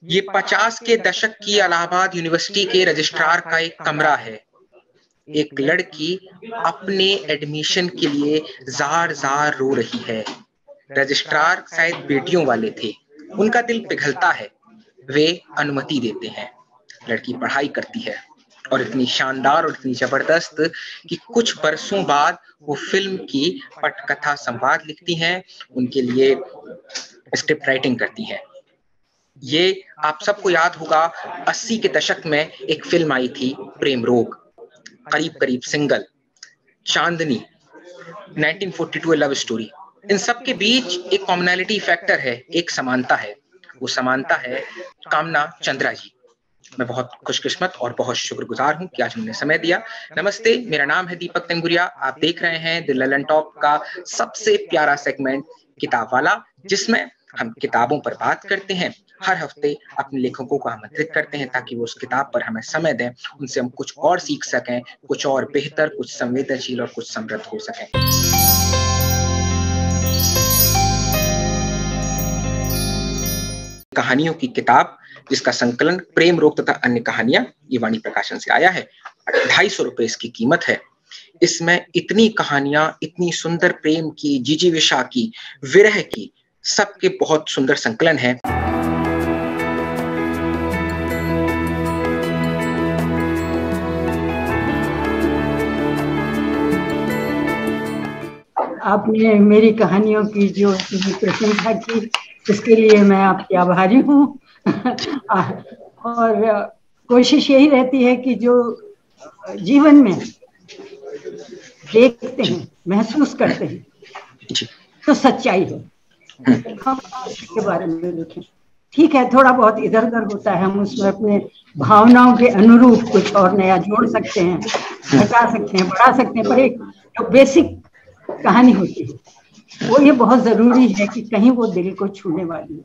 ये 50 के दशक की इलाहाबाद यूनिवर्सिटी के रजिस्ट्रार का एक कमरा है। एक लड़की अपने एडमिशन के लिए जार जार रो रही है। रजिस्ट्रार शायद बेटियों वाले थे। उनका दिल पिघलता है। वे अनुमति देते हैं। लड़की पढ़ाई करती है और इतनी शानदार और इतनी जबरदस्त कि कुछ बरसों बाद वो फिल्म की पटकथा संवाद लिखती हैं, उनके लिए स्क्रिप्ट राइटिंग करती हैं। ये आप सबको याद होगा, 80 के दशक में एक फिल्म आई थी, प्रेम रोग, करीब करीब सिंगल, चांदनी, 1942 लव स्टोरी। इन सब के बीच एक कॉमनैलिटी फैक्टर है, एक समानता है। वो समानता है कामना चंद्रा जी। मैं बहुत खुशकिस्मत और बहुत शुक्रगुजार हूं कि आज उन्होंने समय दिया। नमस्ते, मेरा नाम है दीपक तेंगुरिया। आप देख रहे हैं द ललन टॉक का सबसे प्यारा सेगमेंट किताब वाला, जिसमें हम किताबों पर बात करते हैं। हर हफ्ते अपने लेखकों को आमंत्रित करते हैं ताकि वो उस किताब पर हमें समय दें, उनसे हम कुछ और सीख सकें, कुछ और बेहतर, कुछ संवेदनशील और कुछ समृद्ध हो सकें। कहानियों की किताब जिसका संकलन प्रेम रोग तथा अन्य कहानियां, ये वाणी प्रकाशन से आया है। 250 रुपए इसकी कीमत है। इसमें इतनी कहानियां, इतनी सुंदर प्रेम की, जिजीविषा की, विरह की, सबके बहुत सुंदर संकलन है। आपने मेरी कहानियों की जो प्रशंसा की, इसके लिए मैं आपकी आभारी हूँ। और कोशिश यही रहती है कि जो जीवन में देखते हैं, महसूस करते हैं, तो सच्चाई है, हम उसके बारे में लिखें। ठीक है, थोड़ा बहुत इधर उधर होता है, हम उसमें अपने भावनाओं के अनुरूप कुछ और नया जोड़ सकते हैं, घटा सकते हैं, बढ़ा सकते हैं, पर एक जो बेसिक कहानी होती है वो ये बहुत जरूरी है कि कहीं वो दिल को छूने वाली है।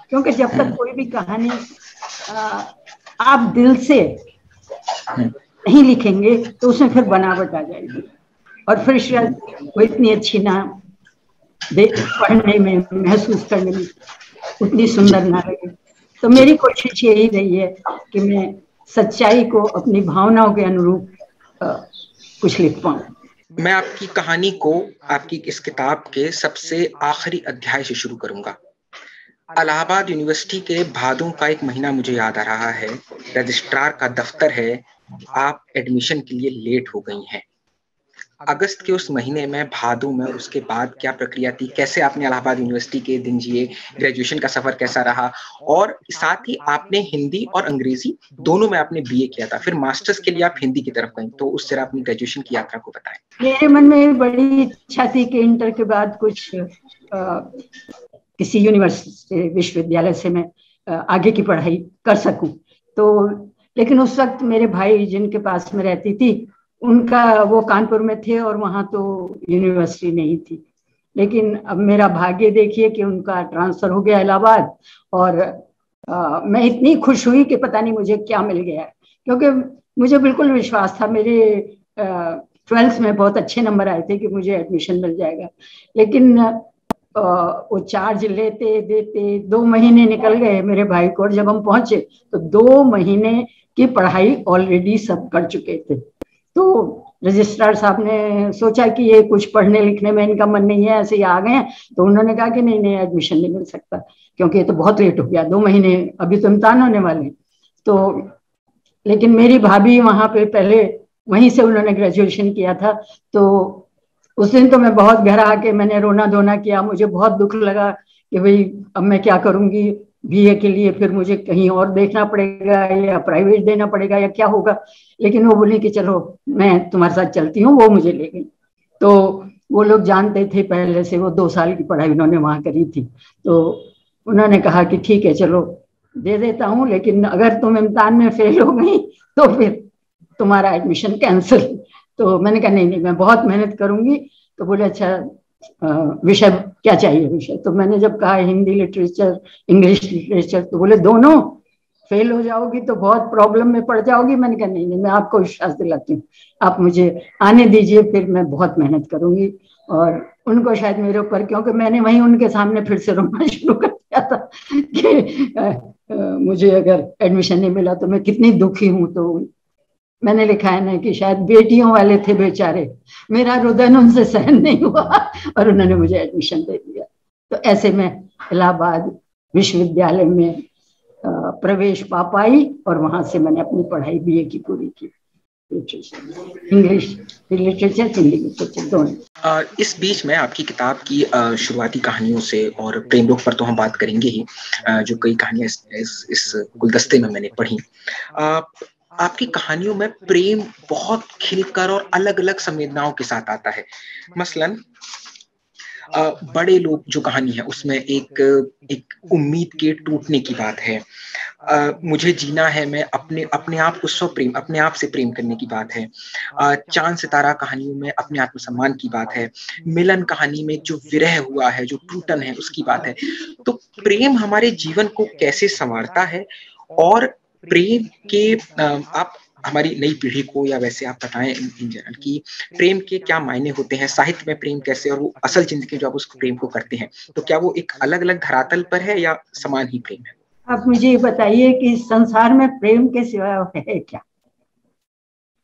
क्योंकि जब तक कोई भी कहानी आप दिल से नहीं लिखेंगे तो उसमें फिर बनावट आ जाएगी और फिर शायद वो इतनी अच्छी ना पढ़ने में, महसूस करने में उतनी सुंदर ना लगे। तो मेरी कोशिश यही रही है कि मैं सच्चाई को अपनी भावनाओं के अनुरूप कुछ लिख पाऊं। मैं आपकी कहानी को आपकी इस किताब के सबसे आखिरी अध्याय से शुरू करूंगा। इलाहाबाद यूनिवर्सिटी के भादों का एक महीना मुझे याद आ रहा है। रजिस्ट्रार का दफ्तर है। आप एडमिशन के लिए लेट हो गई हैं। अगस्त के उस महीने में, भादों में, और उसके बाद क्या प्रक्रिया थी? कैसे आपने इलाहाबाद यूनिवर्सिटी के दिन जिए? ग्रेजुएशन का सफर कैसा रहा? और साथ ही आपने हिंदी और अंग्रेजी दोनों में आपने बीए किया था, फिर मास्टर्स के लिए आप हिंदी की तरफ गई, तो उससे अपनी ग्रेजुएशन की यात्रा को बताएं। मेरे मन में बड़ी इच्छा थी कि इंटर के बाद कुछ किसी यूनिवर्सिटी, विश्वविद्यालय से मैं आगे की पढ़ाई कर सकूं। तो लेकिन उस वक्त मेरे भाई जिनके पास में रहती थी, उनका वो कानपुर में थे और वहां तो यूनिवर्सिटी नहीं थी। लेकिन अब मेरा भाग्य देखिए कि उनका ट्रांसफर हो गया इलाहाबाद, और मैं इतनी खुश हुई कि पता नहीं मुझे क्या मिल गया, क्योंकि मुझे बिल्कुल विश्वास था, मेरे 12th में बहुत अच्छे नंबर आए थे कि मुझे एडमिशन मिल जाएगा। लेकिन वो चार्ज लेते देते 2 महीने निकल गए मेरे भाई को, और जब हम पहुंचे तो 2 महीने की पढ़ाई ऑलरेडी सब कर चुके थे। तो रजिस्ट्रार साहब ने सोचा कि ये कुछ पढ़ने लिखने में इनका मन नहीं है, ऐसे ही आ गए। तो उन्होंने कहा कि नहीं, एडमिशन नहीं मिल सकता, क्योंकि ये तो बहुत लेट हो गया, 2 महीने, अभी तो इम्तिहान होने वाले। तो लेकिन मेरी भाभी वहां पे पहले वहीं से उन्होंने ग्रेजुएशन किया था। तो उस दिन तो मैं बहुत घर आके मैंने रोना धोना किया, मुझे बहुत दुख लगा कि भाई अब मैं क्या करूंगी बीए के लिए, फिर मुझे कहीं और देखना पड़ेगा या प्राइवेट देना पड़ेगा या क्या होगा। लेकिन वो बोली कि चलो मैं तुम्हारे साथ चलती हूँ, वो मुझे ले गई। तो वो लोग जानते थे पहले से, वो 2 साल की पढ़ाई उन्होंने वहां करी थी। तो उन्होंने कहा कि ठीक है चलो दे देता हूँ, लेकिन अगर तुम इम्तिहान में फेल हो गई तो फिर तुम्हारा एडमिशन कैंसिल। तो मैंने कहा नहीं, मैं बहुत मेहनत करूंगी। तो बोले अच्छा विषय क्या चाहिए विषय? तो मैंने जब कहा हिंदी लिटरेचर, इंग्लिश लिटरेचर, तो बोले दोनों फेल हो जाओगी तो बहुत प्रॉब्लम में पड़ जाओगी। मैंने कहा नहीं, मैं आपको विश्वास दिलाती हूँ, आप मुझे आने दीजिए, फिर मैं बहुत मेहनत करूंगी। और उनको शायद मेरे ऊपर, क्योंकि मैंने वहीं उनके सामने फिर से रोना शुरू कर दिया था कि मुझे अगर एडमिशन नहीं मिला तो मैं कितनी दुखी हूँ। तो मैंने लिखा है ना कि शायद बेटियों वाले थे बेचारे, मेरा रुदन उनसे सहन नहीं हुआ और उन्होंने मुझे एडमिशन दे दिया। तो ऐसे में इलाहाबाद विश्वविद्यालय में प्रवेश पा पाई और वहां से मैंने अपनी पढ़ाई बीए की पूरी की, इंग्लिश लिटरेचर, हिंदी लिटरेचर दोनों। इस बीच में आपकी किताब की शुरुआती कहानियों से, और प्रेम रोग पर तो हम बात करेंगे ही, जो कई कहानियां इस गुलदस्ते में मैंने पढ़ी, आपकी कहानियों में प्रेम बहुत खिलकर और अलग अलग संवेदनाओं के साथ आता है। मसलन बड़े लोग जो कहानी है उसमें एक उम्मीद के टूटने की बात है। मुझे जीना है मैं अपने अपने आप को स्वप्रेम, अपने आप से प्रेम करने की बात है। चांद सितारा कहानियों में अपने आत्मसम्मान की बात है। मिलन कहानी में जो विरह हुआ है, जो टूटन है, उसकी बात है। तो प्रेम हमारे जीवन को कैसे संवारता है, और प्रेम के आप हमारी नई पीढ़ी को, या वैसे आप बताएं इन जनरल कि प्रेम के क्या मायने होते हैं, साहित्य में प्रेम कैसे, और वो असल जिंदगी जो आप उस प्रेम को करते हैं, तो क्या वो एक अलग अलग धरातल पर है या समान ही प्रेम है? आप मुझे ये बताइए कि संसार में प्रेम के सिवा है क्या?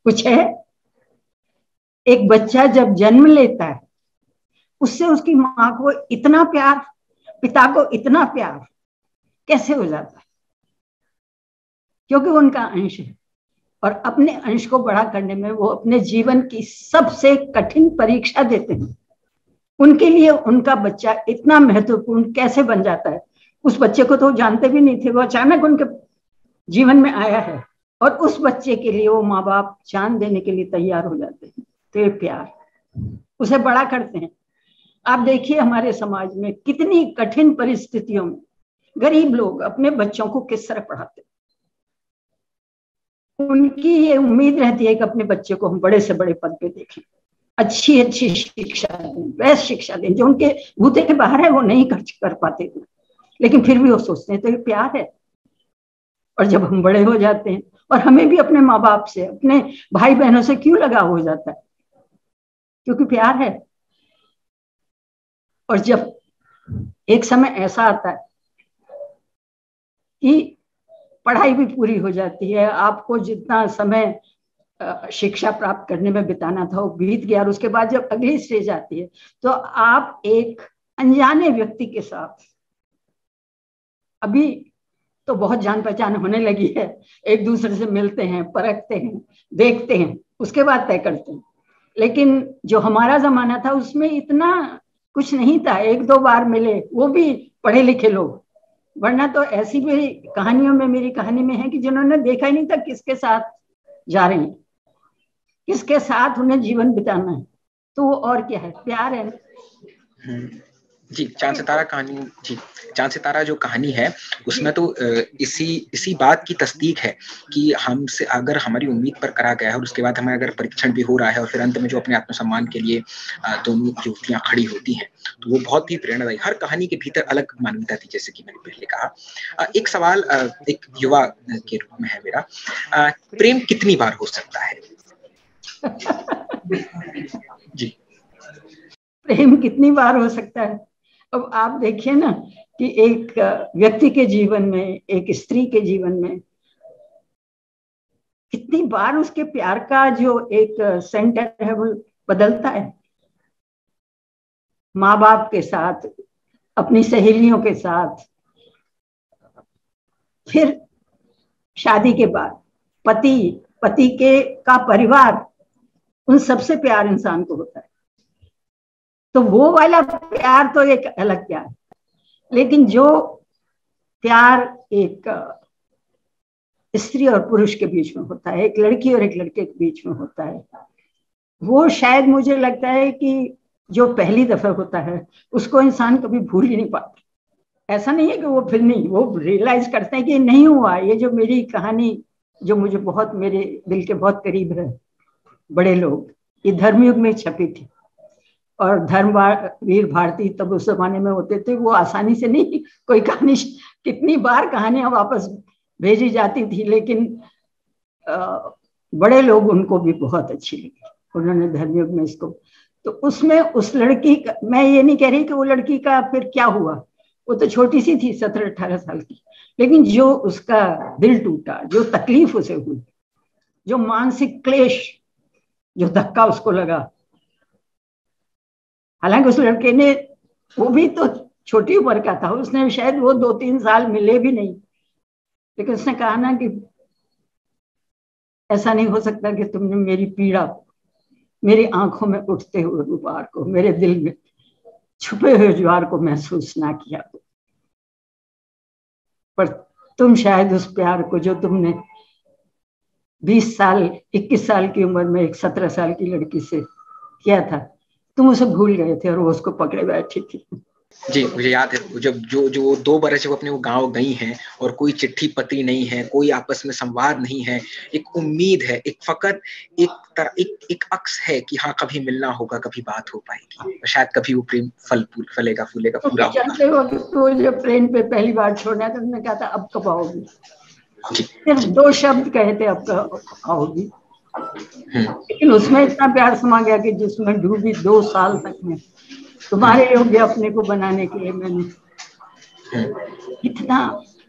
कुछ है? एक बच्चा जब जन्म लेता है उससे उसकी माँ को इतना प्यार, पिता को इतना प्यार कैसे हो जाता है? क्योंकि उनका अंश है, और अपने अंश को बड़ा करने में वो अपने जीवन की सबसे कठिन परीक्षा देते हैं। उनके लिए उनका बच्चा इतना महत्वपूर्ण कैसे बन जाता है, उस बच्चे को तो जानते भी नहीं थे, वो अचानक उनके जीवन में आया है, और उस बच्चे के लिए वो माँ बाप जान देने के लिए तैयार हो जाते हैं। तो ये प्यार, उसे बड़ा करते हैं। आप देखिए हमारे समाज में कितनी कठिन परिस्थितियों में गरीब लोग अपने बच्चों को किस तरह पढ़ाते हैं। उनकी ये उम्मीद रहती है कि अपने बच्चे को हम बड़े से बड़े पद पे देखें, अच्छी अच्छी शिक्षा दें, बेस्ट शिक्षा दें, जो उनके बूते के बाहर है वो नहीं खर्च कर पाते, लेकिन फिर भी वो सोचते हैं। तो ये प्यार है। और जब हम बड़े हो जाते हैं, और हमें भी अपने माँ बाप से, अपने भाई बहनों से क्यों लगाव हो जाता है? क्योंकि प्यार है। और जब एक समय ऐसा आता है कि पढ़ाई भी पूरी हो जाती है, आपको जितना समय शिक्षा प्राप्त करने में बिताना था वो बीत गया, और उसके बाद जब अगली स्टेज आती है तो आप एक अनजाने व्यक्ति के साथ, अभी तो बहुत जान पहचान होने लगी है, एक दूसरे से मिलते हैं, परखते हैं, देखते हैं, उसके बाद तय करते हैं। लेकिन जो हमारा जमाना था उसमें इतना कुछ नहीं था, एक दो बार मिले, वो भी पढ़े लिखे लोग, वरना तो ऐसी भी कहानियों में, मेरी कहानी में है कि जिन्होंने देखा ही नहीं था किसके साथ जा रही हैं, किसके साथ उन्हें जीवन बिताना है। तो वो और क्या है? प्यार है। जी, चांद सितारा कहानी, जी, चांद सितारा जो कहानी है उसमें तो इसी बात की तस्दीक है कि हमसे अगर हमारी उम्मीद पर करा गया है, और उसके बाद हमें अगर परीक्षण भी हो रहा है, और फिर अंत में जो अपने आत्मसम्मान के लिए दोनों युवतियां खड़ी होती हैं, तो वो बहुत ही प्रेरणादायी। हर कहानी के भीतर अलग मानवीयता थी, जैसे कि मैंने पहले कहा। एक सवाल एक युवा के रूप में है मेरा, प्रेम कितनी बार हो सकता है? जी, प्रेम कितनी बार हो सकता है? अब आप देखिए ना कि एक व्यक्ति के जीवन में, एक स्त्री के जीवन में कितनी बार उसके प्यार का जो एक सेंटर है वो बदलता है। माँ बाप के साथ, अपनी सहेलियों के साथ, फिर शादी के बाद पति के का परिवार, उन सबसे प्यार इंसान को होता है। तो वो वाला प्यार तो एक अलग प्यार है। लेकिन जो प्यार एक स्त्री और पुरुष के बीच में होता है, एक लड़की और एक लड़के के बीच में होता है, वो शायद मुझे लगता है कि जो पहली दफा होता है उसको इंसान कभी भूल ही नहीं पाता। ऐसा नहीं है कि वो फिर नहीं, वो रियलाइज करते हैं कि नहीं हुआ। ये जो मेरी कहानी, जो मुझे बहुत मेरे दिल के बहुत करीब है, बड़े लोग, ये धर्मयुग में छपी थी, और धर्मवीर भारती तब उस जमाने में होते थे, वो आसानी से नहीं कोई कहानी, कितनी बार कहानियां वापस भेजी जाती थी, लेकिन बड़े लोग, उनको भी बहुत अच्छी लगी, उन्होंने धर्मयुग में इसको। तो उसमें उस लड़की का, मैं ये नहीं कह रही कि वो लड़की का फिर क्या हुआ, वो तो छोटी सी थी, 17-18 साल की, लेकिन जो उसका दिल टूटा, जो तकलीफ उसे हुई, जो मानसिक क्लेश, जो धक्का उसको लगा, हालांकि उस लड़के ने, वो भी तो छोटी उम्र का था, उसने शायद वो 2-3 साल मिले भी नहीं, लेकिन उसने कहा ना कि ऐसा नहीं हो सकता कि तुमने मेरी पीड़ा, मेरी आंखों में उठते हुए गुबार को, मेरे दिल में छुपे हुए ज्वार को महसूस ना किया। पर तुम शायद उस प्यार को जो तुमने 20 साल 21 साल की उम्र में एक 17 साल की लड़की से किया था, तुम उसे भूल गए थे और वो उसको पकड़े बैठी थी। जी, मुझे याद है जब जो 2 बरस जब अपने वो गाँव गई हैं और कोई चिट्ठी पत्री नहीं है, कोई आपस में संवाद नहीं है, एक उम्मीद है, एक फ़क़त एक अक्स है कि हाँ, कभी मिलना होगा, कभी बात हो पाएगी और शायद कभी वो प्रेम फलेगा, फूलेगा, पूरा होगा। जानते हो तो जब ट्रेन पे पहली बार छोड़ना था, मैंने कहा था अब कब आओगी, सिर्फ 2 शब्द कहे थे, अब कब आओगी। लेकिन उसमें इतना प्यार समा गया कि जिसमें डूबी 2 साल तक में तुम्हारे योग्य अपने को बनाने के लिए मैंने इतना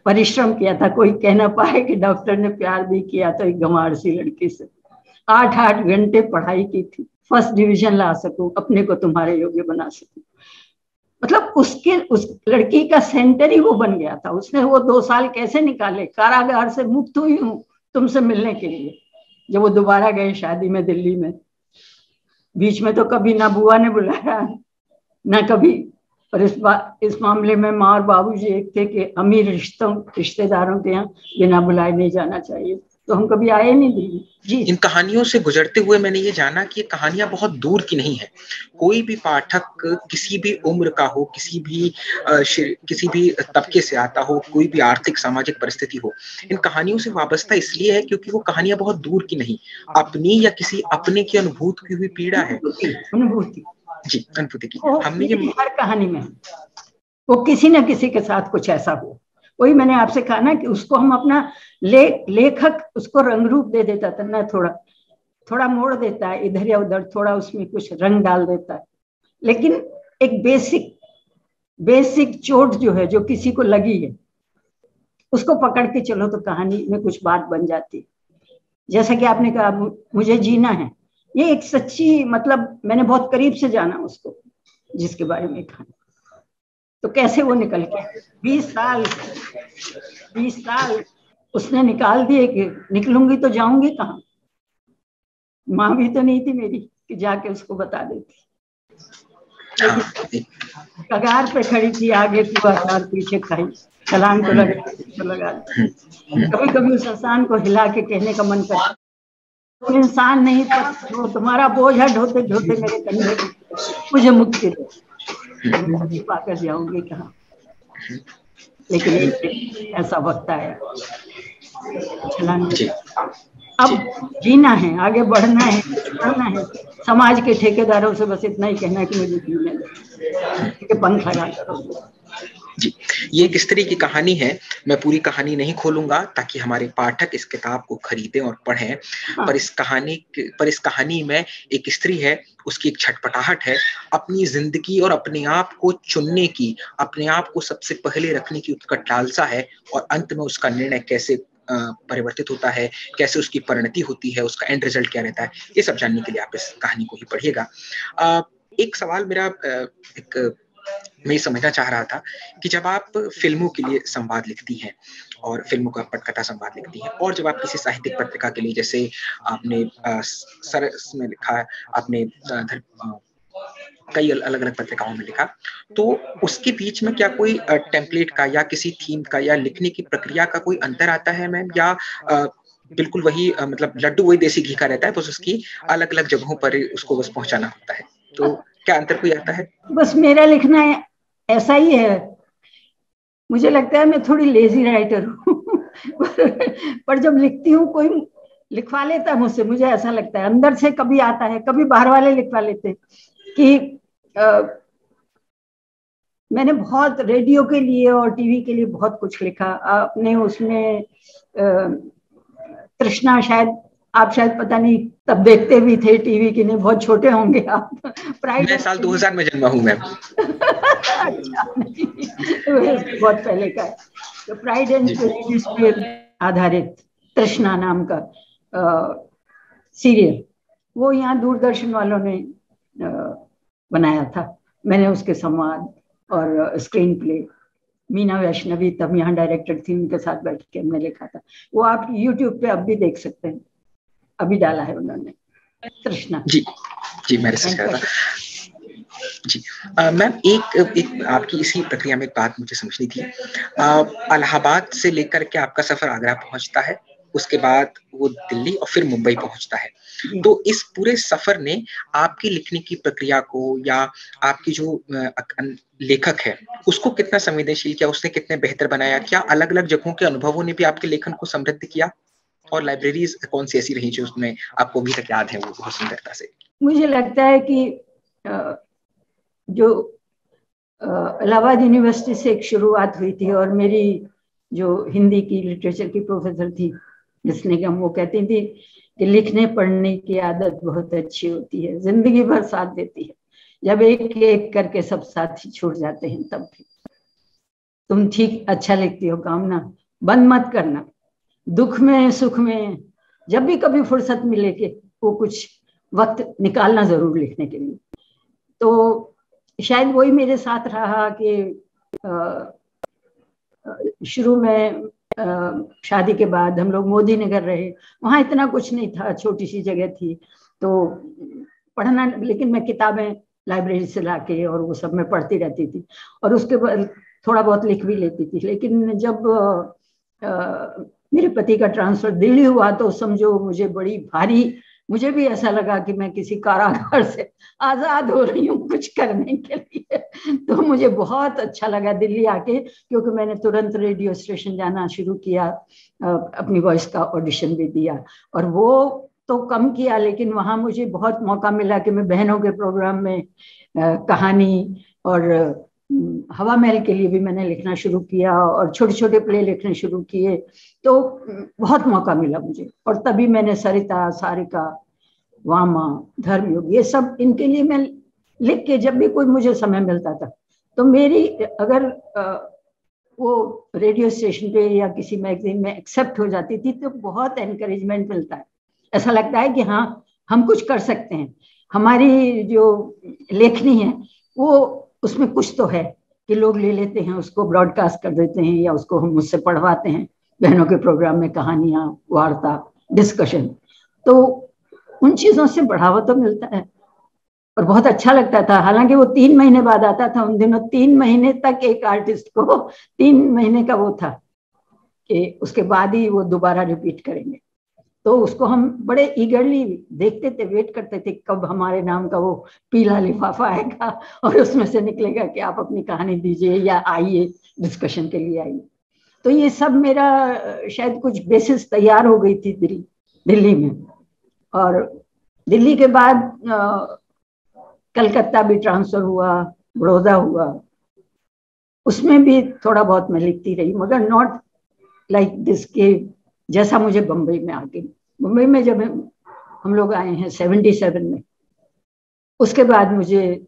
परिश्रम किया था। कोई कह ना पाए कि डॉक्टर ने प्यार भी किया तो एक गंवार सी लड़की से 8-8 घंटे पढ़ाई की थी, फर्स्ट डिवीजन ला सकूं, अपने को तुम्हारे योग्य बना सकूं। मतलब उस लड़की का सेंटर ही वो बन गया था। उसने वो 2 साल कैसे निकाले, कारागार से मुक्त हुई हूँ तुमसे मिलने के लिए। जब वो दोबारा गए शादी में दिल्ली में, बीच में तो कभी ना बुआ ने बुलाया ना कभी, और इस मामले में माँ और बाबूजी एक थे कि अमीर रिश्तेदारों के यहाँ बिना बुलाए नहीं जाना चाहिए, तो हम कभी आए नहीं दिल्ली। जी, इन कहानियों से गुजरते हुए मैंने ये जाना कि ये कहानियां बहुत दूर की नहीं है। कोई भी पाठक किसी भी उम्र का हो, किसी भी तबके से आता हो, कोई भी आर्थिक सामाजिक परिस्थिति हो, इन कहानियों से वाबस्ता इसलिए है क्योंकि वो कहानियां बहुत दूर की नहीं, अपनी या किसी अपने की अनुभूत की हुई पीड़ा है। अनुभूति जी, अनुभूति की हमने ये हर कहानी में वो किसी न किसी के साथ कुछ ऐसा हो। वही मैंने आपसे कहा ना कि उसको हम अपना लेखक उसको रंग रूप दे देता था ना, थोड़ा मोड़ देता है इधर या उधर, थोड़ा उसमें कुछ रंग डाल देता है, लेकिन एक बेसिक चोट जो है, जो किसी को लगी है, उसको पकड़ के चलो तो कहानी में कुछ बात बन जाती। जैसा कि आपने कहा मुझे जीना है, ये एक सच्ची, मतलब मैंने बहुत करीब से जाना उसको, जिसके बारे में कहा, तो कैसे वो निकल के 20 साल उसने निकाल दिए कि निकलूंगी तो जाऊंगी कहाँ। माँ भी तो नहीं थी मेरी कि जाके उसको बता देती, लेकिन कगार पे खड़ी थी, आगे कुआचार पीछे खाई, छलांग तो लगा। कभी कभी उस इंसान को हिला के कहने का मन करता, तुम इंसान नहीं तो तुम्हारा बोझा ढोते ढोते मेरे कंधे पे, मुझे मुक्ति दो, पाकर जाऊंगी कहाँ। लेकिन ऐसा वक्त आया, छलांग अब जीना है, आगे बढ़ना है, कुछ करना है। समाज के ठेकेदारों से बस इतना ही कहना है कि मुझे जीने दो, पंख लगा करो। जी, ये एक स्त्री की कहानी है। मैं पूरी कहानी नहीं खोलूंगा ताकि हमारे पाठक इस किताब को खरीदें और पढ़ें। पर इस कहानी में एक स्त्री है, उसकी एक छटपटाहट है, अपनी जिंदगी और अपने आप को चुनने की, अपने आप को सबसे पहले रखने की उत्कट लालसा है, और अंत में उसका निर्णय कैसे परिवर्तित होता है, कैसे उसकी परिणति होती है, उसका एंड रिजल्ट क्या रहता है, ये सब जानने के लिए आप इस कहानी को ही पढ़िएगा। एक सवाल मेरा मैं समझना चाह रहा था कि जब आप फिल्मों के लिए संवाद लिखती हैं और फिल्मों का पटकथा संवाद लिखती हैं, और जब आप किसी साहित्यिक पत्रिका के लिए, जैसे आपने सरस में लिखा है, आपने कई अलग-अलग पत्रिकाओं में लिखा, तो उसके बीच में क्या कोई टेम्पलेट का या किसी थीम का या लिखने की प्रक्रिया का कोई अंतर आता है मैम, या बिल्कुल वही मतलब लड्डू वही देसी घी का रहता है, बस उसकी अलग-अलग जगहों पर उसको बस पहुँचाना होता है? तो क्या अंतर कोई आता है? बस मेरा लिखना ऐसा ही है। मुझे लगता है मैं थोड़ी लेजी राइटर हूँ पर जब लिखती हूँ कोई लिखवा लेता है मुझसे, मुझे ऐसा लगता है अंदर से, कभी आता है, कभी बाहर वाले लिखवा लेते हैं कि मैंने बहुत रेडियो के लिए और टीवी के लिए बहुत कुछ लिखा। आपने उसमें तृष्णा शायद आप शायद पता नहीं तब देखते भी थे टीवी की, नहीं बहुत छोटे होंगे आप। प्राइड मैं साल 2000 में जन्मा हूँ मैम। अच्छा, नहीं बहुत पहले का है। तो प्राइड एंड प्रेजुडिस पे आधारित तृष्णा नाम का सीरियल, वो यहाँ दूरदर्शन वालों ने बनाया था। मैंने उसके संवाद और स्क्रीन प्ले, मीना वैष्णवी तब यहाँ डायरेक्टर थी, उनके साथ बैठ के हमने लिखा था। वो आप यूट्यूब पे अब भी देख सकते हैं, अभी डाला है उन्होंने, तृष्णा। जी जी, मैं रिसर्च कर रहा था जी। मैम एक आपकी इसी प्रक्रिया में एक बात मुझे समझनी थी। इलाहाबाद से लेकर के आपका सफर आगरा पहुंचता है, उसके बाद वो दिल्ली और फिर मुंबई पहुंचता है। तो इस पूरे सफर ने आपकी लिखने की प्रक्रिया को या आपकी जो लेखक है उसको कितना संवेदनशील किया, उसने कितने बेहतर बनाया? क्या अलग अलग जगहों के अनुभवों ने भी आपके लेखन को समृद्ध किया? और लाइब्रेरीज कौन सी ऐसी रही जो उसमें आपको अभी तक याद है वो बहुत सुंदरता से? मुझे लगता है कि जो इलाहाबाद यूनिवर्सिटी से एक शुरुआत हुई थी, और मेरी जो हिंदी की लिटरेचर की प्रोफेसर थी जिसने कि हम वो कहती थी कि लिखने पढ़ने की आदत बहुत अच्छी होती है, जिंदगी भर साथ देती है। जब एक एक करके सब साथी छूट जाते हैं तब भी तुम ठीक अच्छा लिखती हो, काम ना बंद मत करना, दुख में सुख में जब भी कभी फुर्सत मिले कि वो कुछ वक्त निकालना जरूर लिखने के लिए। तो शायद वही मेरे साथ रहा कि शुरू में शादी के बाद हम लोग मोदी नगर रहे, वहाँ इतना कुछ नहीं था, छोटी सी जगह थी, तो पढ़ना, लेकिन मैं किताबें लाइब्रेरी से लाके और वो सब मैं पढ़ती रहती थी, और उसके बाद थोड़ा बहुत लिख भी लेती थी। लेकिन जब मेरे पति का ट्रांसफर दिल्ली हुआ तो समझो मुझे बड़ी भारी, मुझे भी ऐसा लगा कि मैं किसी कारागार से आजाद हो रही हूँ कुछ करने के लिए। तो मुझे बहुत अच्छा लगा दिल्ली आके, क्योंकि मैंने तुरंत रेडियो स्टेशन जाना शुरू किया, अपनी वॉइस का ऑडिशन भी दिया, और वो तो कम किया, लेकिन वहां मुझे बहुत मौका मिला कि मैं बहनों के प्रोग्राम में कहानी और हवा महल के लिए भी मैंने लिखना शुरू किया, और छोटे छोटे प्ले लिखने शुरू किए। तो बहुत मौका मिला मुझे, और तभी मैंने सरिता, सारिका, वामा, धर्मयुग, ये सब इनके लिए मैं लिख के जब भी कोई मुझे समय मिलता था, तो मेरी अगर वो रेडियो स्टेशन पे या किसी मैगजीन में एक्सेप्ट हो जाती थी तो बहुत एनकरेजमेंट मिलता है। ऐसा लगता है कि हाँ हम कुछ कर सकते हैं, हमारी जो लेखनी है वो उसमें कुछ तो है, कि लोग ले लेते हैं उसको, ब्रॉडकास्ट कर देते हैं, या उसको हम मुझसे पढ़वाते हैं बहनों के प्रोग्राम में, कहानियां, वार्ता, डिस्कशन। तो उन चीजों से बढ़ावा तो मिलता है और बहुत अच्छा लगता था। हालांकि वो 3 महीने बाद आता था, उन दिनों 3 महीने तक एक आर्टिस्ट को 3 महीने का वो था कि उसके बाद ही वो दोबारा रिपीट करेंगे। तो उसको हम बड़े ईगरली देखते थे, वेट करते थे कब हमारे नाम का वो पीला लिफाफा आएगा और उसमें से निकलेगा कि आप अपनी कहानी दीजिए या आइए डिस्कशन के लिए आइए। तो ये सब मेरा शायद कुछ बेसिस तैयार हो गई थी दिल्ली में। और दिल्ली के बाद कलकत्ता भी ट्रांसफर हुआ, बड़ौदा हुआ, उसमें भी थोड़ा बहुत मैं लिखती रही, मगर नॉट लाइक दिस के जैसा मुझे बम्बई में आके। मुंबई में जब हम लोग आए हैं 77 में, उसके बाद मुझे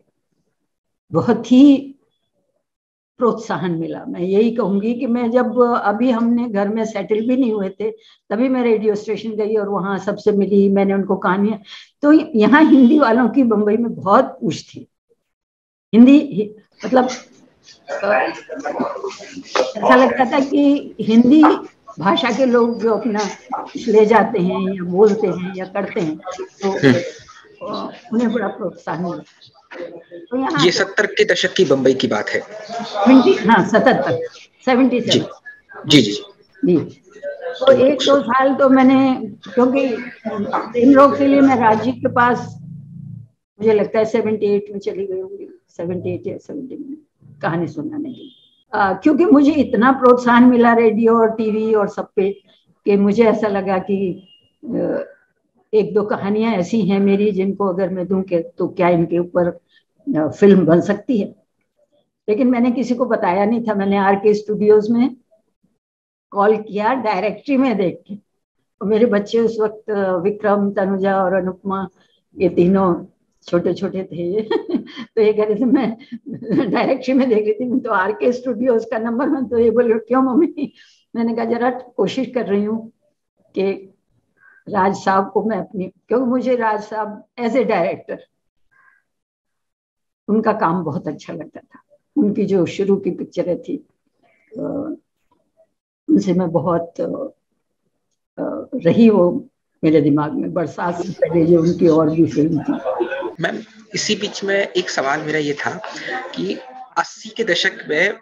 बहुत ही प्रोत्साहन मिला। मैं यही कहूंगी कि मैं जब अभी हमने घर में सेटल भी नहीं हुए थे तभी मैं रेडियो स्टेशन गई और वहां सबसे मिली, मैंने उनको कहानियां, तो यहाँ हिंदी वालों की बम्बई में बहुत पूछ थी। हिंदी मतलब ऐसा लगता था कि हिंदी भाषा के लोग जो अपना ले जाते हैं या बोलते हैं या करते हैं तो उन्हें बड़ा प्रोत्साहन मिला। तो यहाँ ये 70 के दशक की बम्बई की बात है। 77 जी जी जी जी। तो 1-2 साल तो मैंने, क्योंकि प्रेम रोग के लिए मैं राजीव के पास मुझे लगता है 78 में चली गई होंगी, 78 या 70 में कहानी सुनाने के लिए, क्योंकि मुझे इतना प्रोत्साहन मिला रेडियो और टीवी और सब पे कि मुझे ऐसा लगा कि 1-2 कहानियां ऐसी हैं मेरी जिनको अगर मैं दूं तो क्या इनके ऊपर फिल्म बन सकती है। लेकिन मैंने किसी को बताया नहीं था। मैंने आरके स्टूडियोज में कॉल किया डायरेक्टरी में देख के, मेरे बच्चे उस वक्त विक्रम, तनुजा और अनुपमा, ये तीनों छोटे छोटे थे। तो ये कह रहे थे, मैं डायरेक्टरी में देख रही थी तो आरके स्टूडियोज का नंबर, में तो ये बोले क्यों मम्मी? मैंने कहा जरा कोशिश कर रही हूँ कि राज साहब को मैं अपनी, क्योंकि मुझे राज साहब एज ए डायरेक्टर उनका काम बहुत अच्छा लगता था। उनकी जो शुरू की पिक्चरें थी उनसे मैं बहुत रही वो मेरे दिमाग में। बरसात से पहले जो उनकी और भी फिल्म थी। मैम इसी बीच में एक सवाल मेरा ये था कि 80 के दशक में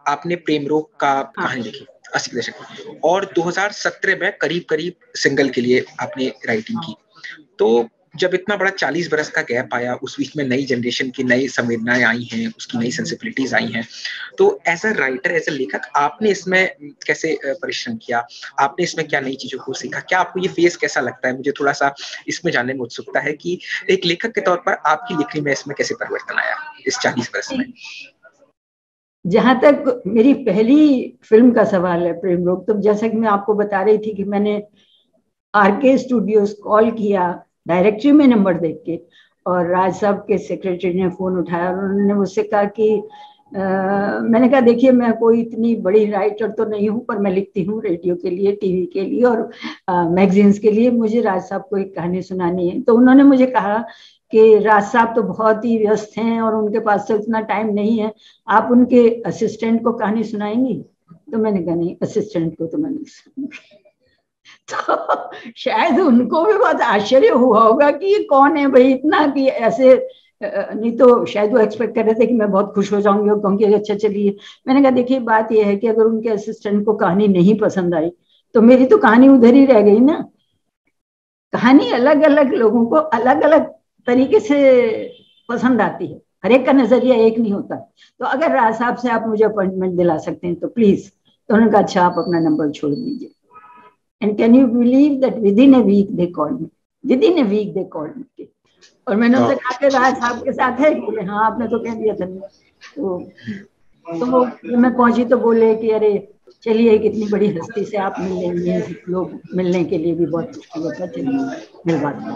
आपने प्रेम रोग का कहानी लिखी, 80 के दशक में, और 2017 में करीब करीब सिंगल के लिए आपने राइटिंग की। तो जब इतना बड़ा 40 बरस का गैप आया, उस बीच में नई जनरेशन की नई संवेदनाएं आई हैं, उसकी नई सेंसिबिलिटीज आई हैं, तो as a writer, as a लेखक, आपने इसमें कैसे परिश्रम किया? आपने इसमें क्या नई चीजों को सीखा? क्या आपको ये फेज कैसा लगता है? मुझे थोड़ा सा इसमें जानने में उत्सुकता है कि एक लेखक के तौर पर आपकी लिखनी में इसमें कैसे परिवर्तन आया इस 40 बरस में? जहां तक मेरी पहली फिल्म का सवाल है, प्रेम रोग, तो जैसा कि मैं आपको बता रही थी कि मैंने आरके स्टूडियोज कॉल किया डायरेक्टरी में नंबर देख के, और राज साहब के सेक्रेटरी ने फोन उठाया और उन्होंने मुझसे कहा कि मैंने कहा देखिए मैं कोई इतनी बड़ी राइटर तो नहीं हूँ, पर मैं लिखती हूँ रेडियो के लिए, टीवी के लिए और मैगजीन्स के लिए, मुझे राज साहब को एक कहानी सुनानी है। तो उन्होंने मुझे कहा कि राज साहब तो बहुत ही व्यस्त हैं और उनके पास तो इतना टाइम नहीं है, आप उनके असिस्टेंट को कहानी सुनाएंगी? तो मैंने कहा नहीं, असिस्टेंट को तो मैं नहीं सुनाऊंगी। तो शायद उनको भी बहुत आश्चर्य हुआ होगा कि ये कौन है भाई इतना, कि ऐसे, नहीं तो शायद वो एक्सपेक्ट कर रहे थे कि मैं बहुत खुश हो जाऊंगी और कहूंगी अच्छा चलिए। मैंने कहा देखिए बात यह है कि अगर उनके असिस्टेंट को कहानी नहीं पसंद आई तो मेरी तो कहानी उधर ही रह गई ना। कहानी अलग अलग लोगों को अलग अलग तरीके से पसंद आती है, हर एक का नजरिया एक नहीं होता। तो अगर राज साहब से आप मुझे अपॉइंटमेंट दिला सकते हैं तो प्लीज। तो उन्होंने कहा अच्छा आप अपना नंबर छोड़ दीजिए। And can you believe that within a week they called me? Within a week they called me. और मैंने उनसे कहा कि राज साहब के साथ है? बोले हाँ आपने तो कह दिया था। तो वो मैं पहुंची तो बोले कि अरे चलिए कितनी बड़ी हस्ती से आप मिल लेंगे, लोग मिलने के लिए भी बहुत मुश्किल होता, चलिए मिलवाते हैं।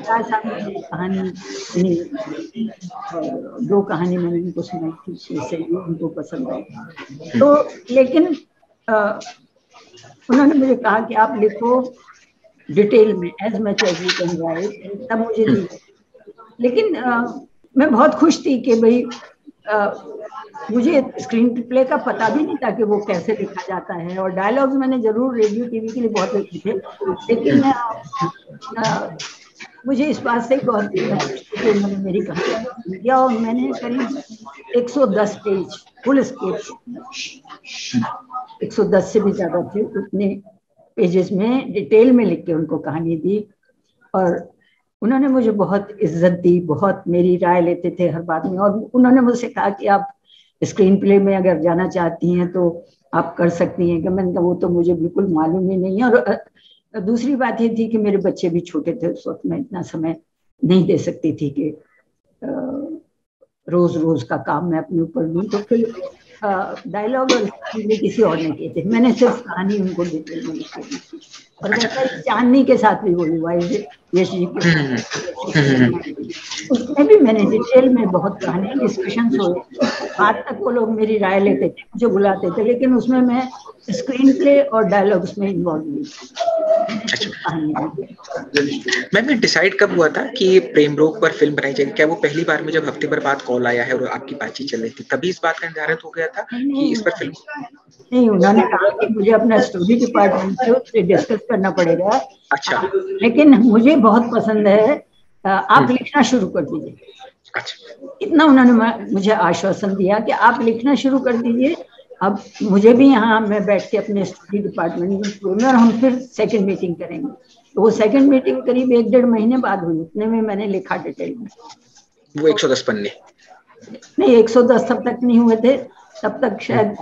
राज साहब ने मेरी कहानी सुनी और 2 कहानी मैंने उनको सुनाई थी, से उनको पसंद आई। तो लेकिन उन्होंने मुझे कहा कि आप लिखो डिटेल में, as much as you can write, तब मुझे दी। लेकिन मैं बहुत खुश थी कि भाई मुझे स्क्रीन प्ले का पता भी नहीं था कि वो कैसे लिखा जाता है, और डायलॉग्स मैंने जरूर रेडियो टीवी के लिए बहुत लिखे थे, लेकिन मुझे इस बात से बहुत खुश थी कि उन्होंने मेरी कहानी दिया। और मैंने करीब 110 पेज फुल स्केप, 110 से भी ज्यादा थे, उतने पेजेस में डिटेल में लिख के उनको कहानी दी। और उन्होंने मुझे बहुत इज्जत दी, बहुत मेरी राय लेते थे हर बात में। और उन्होंने मुझसे कहा कि आप स्क्रीन प्ले में अगर जाना चाहती हैं तो आप कर सकती हैं। कि मैंने कहा वो तो मुझे बिल्कुल मालूम ही नहीं है। और दूसरी बात ये थी कि मेरे बच्चे भी छोटे थे उस वक्त, मैं इतना समय नहीं दे सकती थी कि रोज रोज का काम मैं अपने ऊपर लूँ। तो फिर डायलॉग और किसी और ने किए थे, मैंने सिर्फ कहानी उनको डिटेल में लिख दी थी। और वैसा चांदनी के साथ भी वही हुआ, यश जी के साथ उसमें भी मैंने डिटेल में बहुत कहानी, डिस्कशंस हुए, बात तक वो लोग मेरी राय लेते थे, मुझे बुलाते थे, लेकिन उसमें मैं स्क्रीन प्ले और डायलॉग्स में इन्वॉल्व नहीं थी। मैम डिसाइड कब हुआ था कि प्रेम रोग पर फिल्म बनाई जाएगी? क्या वो पहली बार में जब हफ्ते भर बाद कॉल आया है और आपकी बातचीत चल रही थी तभी इस बात का निर्धारित हो गया था कि इस पर फिल्म? नहीं, उन्होंने कहा कि मुझे अपना स्टोरी डिपार्टमेंट से उससे डिस्कस करना पड़ेगा। अच्छा। लेकिन मुझे बहुत पसंद है, आप लिखना शुरू कर दीजिए। अच्छा। इतना उन्होंने मुझे आश्वासन दिया कि आप लिखना शुरू कर दीजिए। अब मुझे भी यहाँ मैं बैठ के अपने स्टोरी डिपार्टमेंट में, और हम फिर सेकंड मीटिंग करेंगे। तो वो सेकंड मीटिंग करीब 1-1.5 महीने बाद हुई, उतने में मैंने लिखा डिटेल में। वो 110 पन्ने नहीं, 110 तब तक नहीं हुए थे, तब तक शायद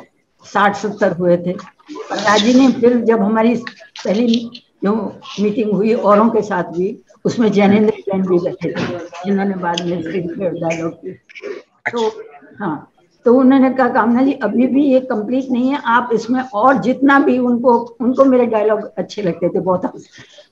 60-70 हुए थे। और राजी ने फिर जब हमारी पहली जो मीटिंग हुई औरों के साथ भी, उसमें जैनेंद्र जैन भी बैठे थे जिन्होंने बाद में स्क्रीन प्ले और डायलॉग किए। तो हाँ, तो उन्होंने कहा कामना जी अभी भी ये कंप्लीट नहीं है, आप इसमें और जितना भी उनको मेरे डायलॉग अच्छे लगते थे, बहुत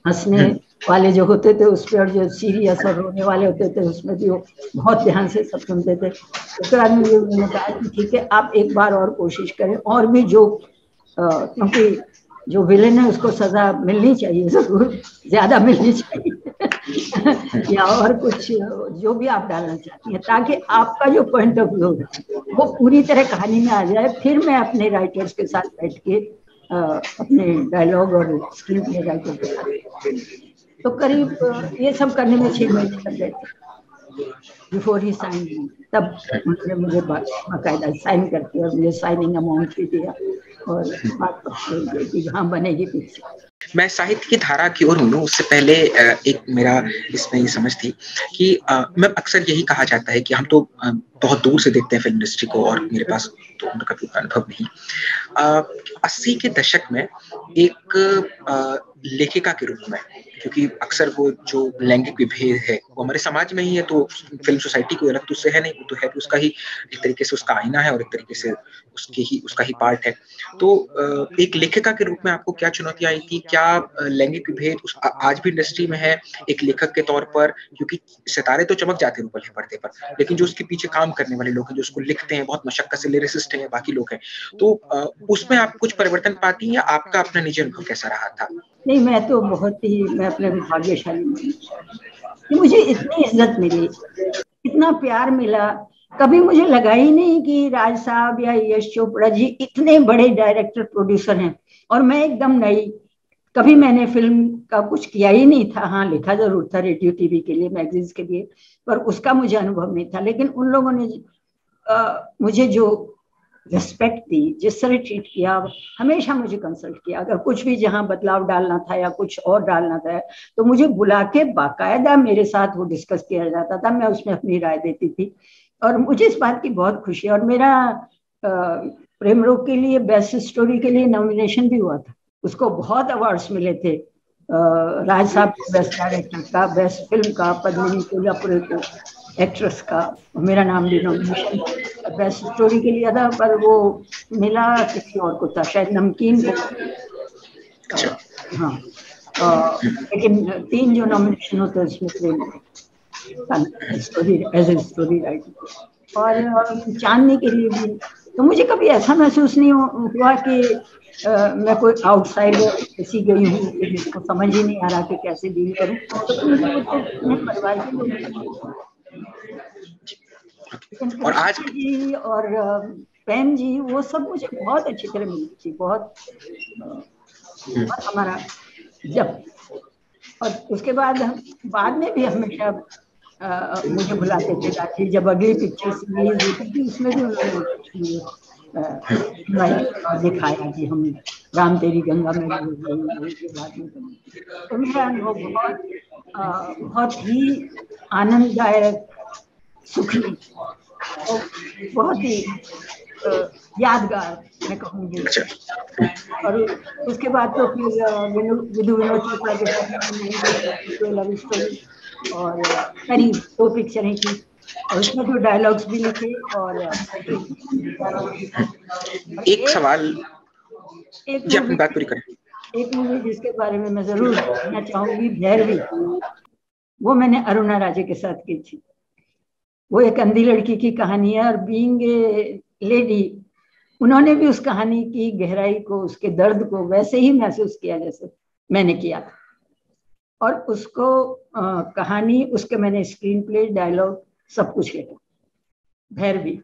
हंसने वाले जो होते थे उस पर, और जो सीरियस और रोने वाले होते थे उसमें भी वो बहुत ध्यान से सब सुनते थे। उसके बाद मुझे उन्होंने कहा कि ठीक है आप एक बार और कोशिश करें, और भी जो क्योंकि जो विलेन है उसको सजा मिलनी चाहिए, जरूर ज्यादा मिलनी चाहिए या और कुछ जो भी आप डालना चाहती हैं, ताकि आपका जो पॉइंट ऑफ व्यू है वो पूरी तरह कहानी में आ जाए। फिर मैं अपने राइटर्स के साथ बैठ के अपने डायलॉग और स्क्रीन प्ले राइटर के साथ, तो करीब ये सब करने में 6 महीने लग गए थे बिफोर ही साइन। तब उन्होंने मुझे बाकायदा साइन करके और मुझे साइनिंग अमाउंट भी दिया और बात कि हाँ बनेगी पिक्चर। मैं साहित्य की धारा की ओर मुड़ूं उससे पहले एक मेरा इसमें ये समझ थी कि मैं अक्सर यही कहा जाता है कि हम तो बहुत दूर से देखते हैं फिल्म इंडस्ट्री को, और मेरे पास तो उनका भी अनुभव नहीं। 80 के दशक में एक लेखिका के रूप में, क्योंकि अक्सर वो जो लैंगिक विभेद है वो हमारे समाज में ही है, तो फिल्म सोसाइटी कोई अलग तो उससे है नहीं, वो तो है कि उसका ही एक तरीके से उसका आईना है और एक तरीके से उसका ही पार्ट है। तो एक लेखिका के रूप में आपको क्या चुनौती आई थी? क्या लैंगिक विभेद आज भी इंडस्ट्री में है एक लेखक के तौर पर? क्योंकि सितारे तो चमक जाते हैं ऊपर पर्दे पर, लेकिन जो उसके पीछे काम करने वाले लोग हैं, जो उसको लिखते हैं, बहुत मशक्कत से लिरिसिस्ट हैं, बाकी लोग हैं, तो उसमें आप कुछ परिवर्तन पाती हैं या आपका अपना निजी अनुभव कैसा रहा था? नहीं, मैं अपने भाग्यशाली हूँ कि मुझे इतनी इज्जत मिली, इतना प्यार मिला। कभी मुझे लगा ही नहीं कि राज साहब या यश चोपड़ा जी इतने बड़े डायरेक्टर प्रोड्यूसर हैं और मैं एकदम नई। कभी मैंने फिल्म का कुछ किया ही नहीं था, हाँ लिखा जरूर था रेडियो टीवी के लिए, मैगजीन्स के लिए, पर उसका मुझे अनुभव नहीं था। लेकिन उन लोगों ने मुझे जो रिस्पेक्ट दी, जिस तरह ट्रीट किया, हमेशा मुझे कंसल्ट किया। अगर कुछ भी जहां बदलाव डालना था या कुछ और डालना था तो मुझे बुला के बाकायदा मेरे साथ वो डिस्कस किया जाता था, मैं उसमें अपनी राय देती थी और मुझे इस बात की बहुत खुशी है। और मेरा प्रेम रोग के लिए बेस्ट स्टोरी के लिए नॉमिनेशन भी हुआ था, उसको बहुत अवार्ड्स मिले थे। राज साहब को बेस्ट डायरेक्टर का, बेस्ट फिल्म का, पद्मिनी कोल्हापुरे को एक्ट्रेस का, मेरा नाम भी नॉमिनेशन बेस्ट स्टोरी के लिए था, पर वो मिला किसी और को था, शायद नमकीन को। हाँ, लेकिन 3 जो नॉमिनेशन होते हैं उसमें Prem story as a story writer. और चांदनी के लिए भी, तो मुझे कभी ऐसा महसूस नहीं हुआ कि मैं कोई आउटसाइडर ऐसी गई हूँ कि जिसको समझ ही नहीं आ रहा कि कैसे डील करूँ, तो मुझे वो तो अपने परिवार के लोग। और आज जी और पेन जी वो सब मुझे बहुत अच्छी तरह मिली थी, बहुत हमारा जब, और उसके बाद में भी हमेशा मुझे बुलाते थे राजी, जब अगली पिक्चर रिलीज होती थी उसमें भी उन्होंने दिखाया कि हम राम तेरी गंगा में के बाद में। तो मेरा अनुभव बहुत ही आनंददायक, सुखी और बहुत ही यादगार मैं कहूँगी। और उसके बाद तो फिर विधु विनोद चोपड़ा के साथ लव स्टोरी और करीब 2 पिक्चरें की, और उसमें तो डायलॉग्स भी लिखे। और एक सवाल, जी अपनी बात पूरी करें। एक मूवी जिसके बारे में मैं जरूर कहना चाहूंगी, भैरवी, वो मैंने अरुणा राजे के साथ की थी। वो एक अंधी लड़की की कहानी है और बीइंग ए लेडी उन्होंने भी उस कहानी की गहराई को, उसके दर्द को वैसे ही महसूस किया जैसे मैंने किया था। और उसको कहानी, उसके मैंने स्क्रीन प्ले, डायलॉग सब कुछ लिखा, भैरवी।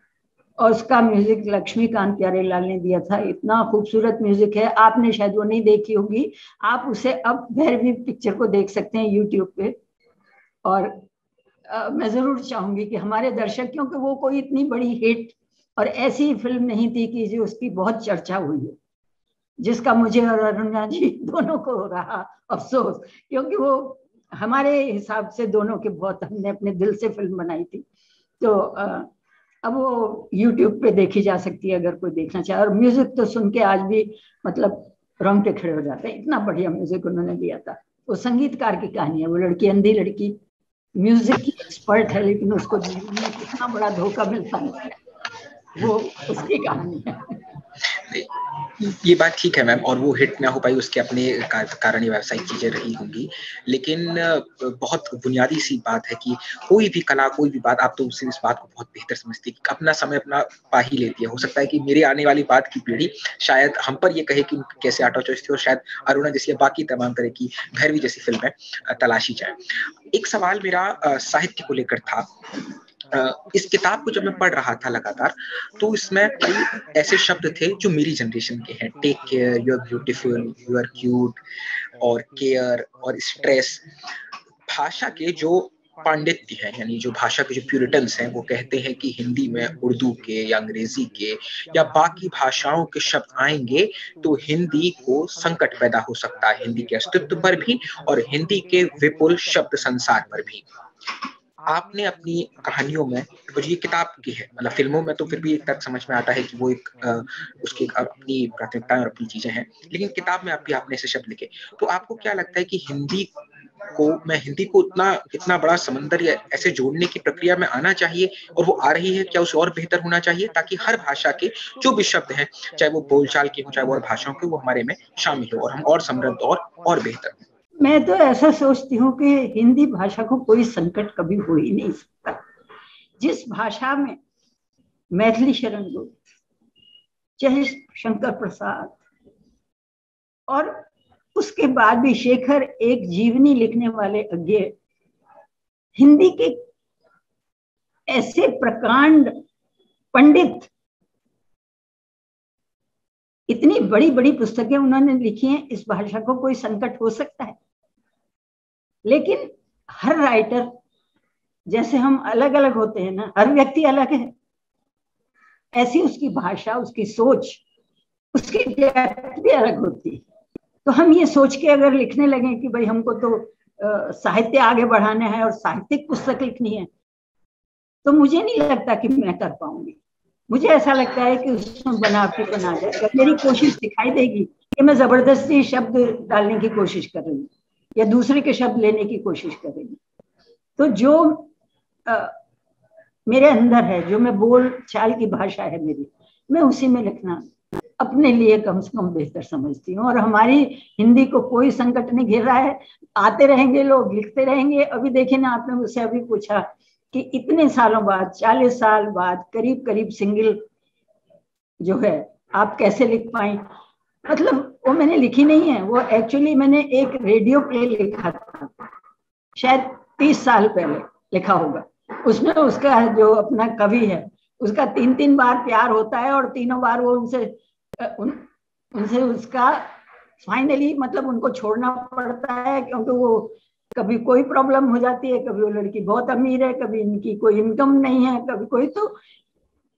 और उसका म्यूजिक लक्ष्मीकांत प्यारेलाल ने दिया था। इतना खूबसूरत म्यूजिक है, आपने शायद वो नहीं देखी होगी, आप उसे अब भैरवी पिक्चर को देख सकते हैं यूट्यूब पे। और मैं जरूर चाहूंगी कि हमारे दर्शक, क्योंकि वो कोई इतनी बड़ी हिट और ऐसी फिल्म नहीं थी कि जो उसकी बहुत चर्चा हुई है, जिसका मुझे और अरुणा जी दोनों को रहा अफसोस, क्योंकि वो हमारे हिसाब से दोनों के बहुत, हमने अपने दिल से फिल्म बनाई थी। तो अब वो YouTube पे देखी जा सकती है अगर कोई देखना चाहे। और म्यूजिक तो सुन के आज भी मतलब रोंगटे खड़े हो जाते हैं, इतना बढ़िया म्यूजिक उन्होंने दिया था। वो संगीतकार की कहानी है, वो लड़की, अंधी लड़की, म्यूजिक की एक्सपर्ट है, लेकिन उसको जीवन में कितना बड़ा धोखा मिलता है। वो उसकी कहानी है। ये बात ठीक है मैम, और वो हिट ना हो पाई उसके अपने कारण या व्यावसायिक चीजें रही होंगी, लेकिन बहुत बुनियादी सी बात है कि कोई भी कला, कोई भी बात, आप तो उससे इस बात को बहुत बेहतर समझती है कि अपना समय अपना पा ही लेती है। हो सकता है कि मेरे आने वाली बात की पीढ़ी शायद हम पर ये कहे कि कैसे आर्ट ऑफ चॉइस थी, और शायद अरुणा जैसी बाकी तमाम तरह की भैरवी जैसी फिल्में तलाशी जाए। एक सवाल मेरा साहित्य को लेकर था। इस किताब को जब मैं पढ़ रहा था लगातार, तो इसमें कई ऐसे शब्द थे जो मेरी जनरेशन के हैं। Take care, you are beautiful, you are cute, और केयर और स्ट्रेस। भाषा के जो पांडित्य है, यानी जो भाषा के जो प्यूरिटन्स हैं, वो कहते हैं कि हिंदी में उर्दू के या अंग्रेजी के या बाकी भाषाओं के शब्द आएंगे तो हिंदी को संकट पैदा हो सकता है, हिंदी के अस्तित्व पर भी और हिंदी के विपुल शब्द संसार पर भी। आपने अपनी कहानियों में, और ये किताब की है, मतलब फिल्मों में तो फिर भी एक तक समझ में आता है कि वो एक उसकी एक अपनी प्राथमिकताएं और अपनी चीजें हैं, लेकिन किताब में आपने ऐसे शब्द लिखे, तो आपको क्या लगता है कि हिंदी को इतना बड़ा समंदर या ऐसे जोड़ने की प्रक्रिया में आना चाहिए, और वो आ रही है क्या? उसे और बेहतर होना चाहिए ताकि हर भाषा के जो भी शब्द हैं, चाहे वो बोलचाल के हो, चाहे वो और भाषाओं के, वो हमारे में शामिल हो और हम और समृद्ध और बेहतर हो। मैं तो ऐसा सोचती हूँ कि हिंदी भाषा को कोई संकट कभी हो ही नहीं सकता। जिस भाषा में मैथिली शरण गुप्त, चाहे शंकर प्रसाद, और उसके बाद भी शेखर, एक जीवनी लिखने वाले अज्ञे, हिंदी के ऐसे प्रकांड पंडित, इतनी बड़ी बड़ी पुस्तकें उन्होंने लिखी हैं, इस भाषा को कोई संकट हो सकता है? लेकिन हर राइटर, जैसे हम अलग अलग होते हैं ना, हर व्यक्ति अलग है, ऐसी उसकी भाषा, उसकी सोच, उसकी डेप्थ भी अलग होती है। तो हम ये सोच के अगर लिखने लगे कि भाई हमको तो साहित्य आगे बढ़ाना है और साहित्यिक पुस्तक लिखनी है, तो मुझे नहीं लगता कि मैं कर पाऊंगी। मुझे ऐसा लगता है कि उसमें बनावटी बना जाएगा। मेरी कोशिश दिखाई देगी कि मैं जबरदस्ती शब्द डालने की कोशिश कर रही हूँ या दूसरे के शब्द लेने की कोशिश कर रही हूँ। तो जो मेरे अंदर है, जो मैं बोल चाल की भाषा है मेरी, मैं उसी में लिखना अपने लिए कम से कम बेहतर समझती हूँ। और हमारी हिंदी को कोई संकट नहीं घेर रहा है, आते रहेंगे लोग, लिखते रहेंगे। अभी देखिए ना, आपने मुझसे अभी पूछा कि इतने सालों बाद, 40 साल बाद, करीब करीब सिंगल जो है आप कैसे लिख पाई। मतलब वो मैंने लिखी नहीं है, वो एक्चुअली मैंने एक रेडियो प्ले लिखा था, शायद 30 साल पहले लिखा होगा। उसमें उसका जो अपना कवि है, उसका 3 बार प्यार होता है और तीनों बार वो उनसे उसका फाइनली मतलब उनको छोड़ना पड़ता है, क्योंकि वो कभी कोई प्रॉब्लम हो जाती है, कभी वो लड़की बहुत अमीर है, कभी इनकी कोई इनकम नहीं है, कभी कोई। तो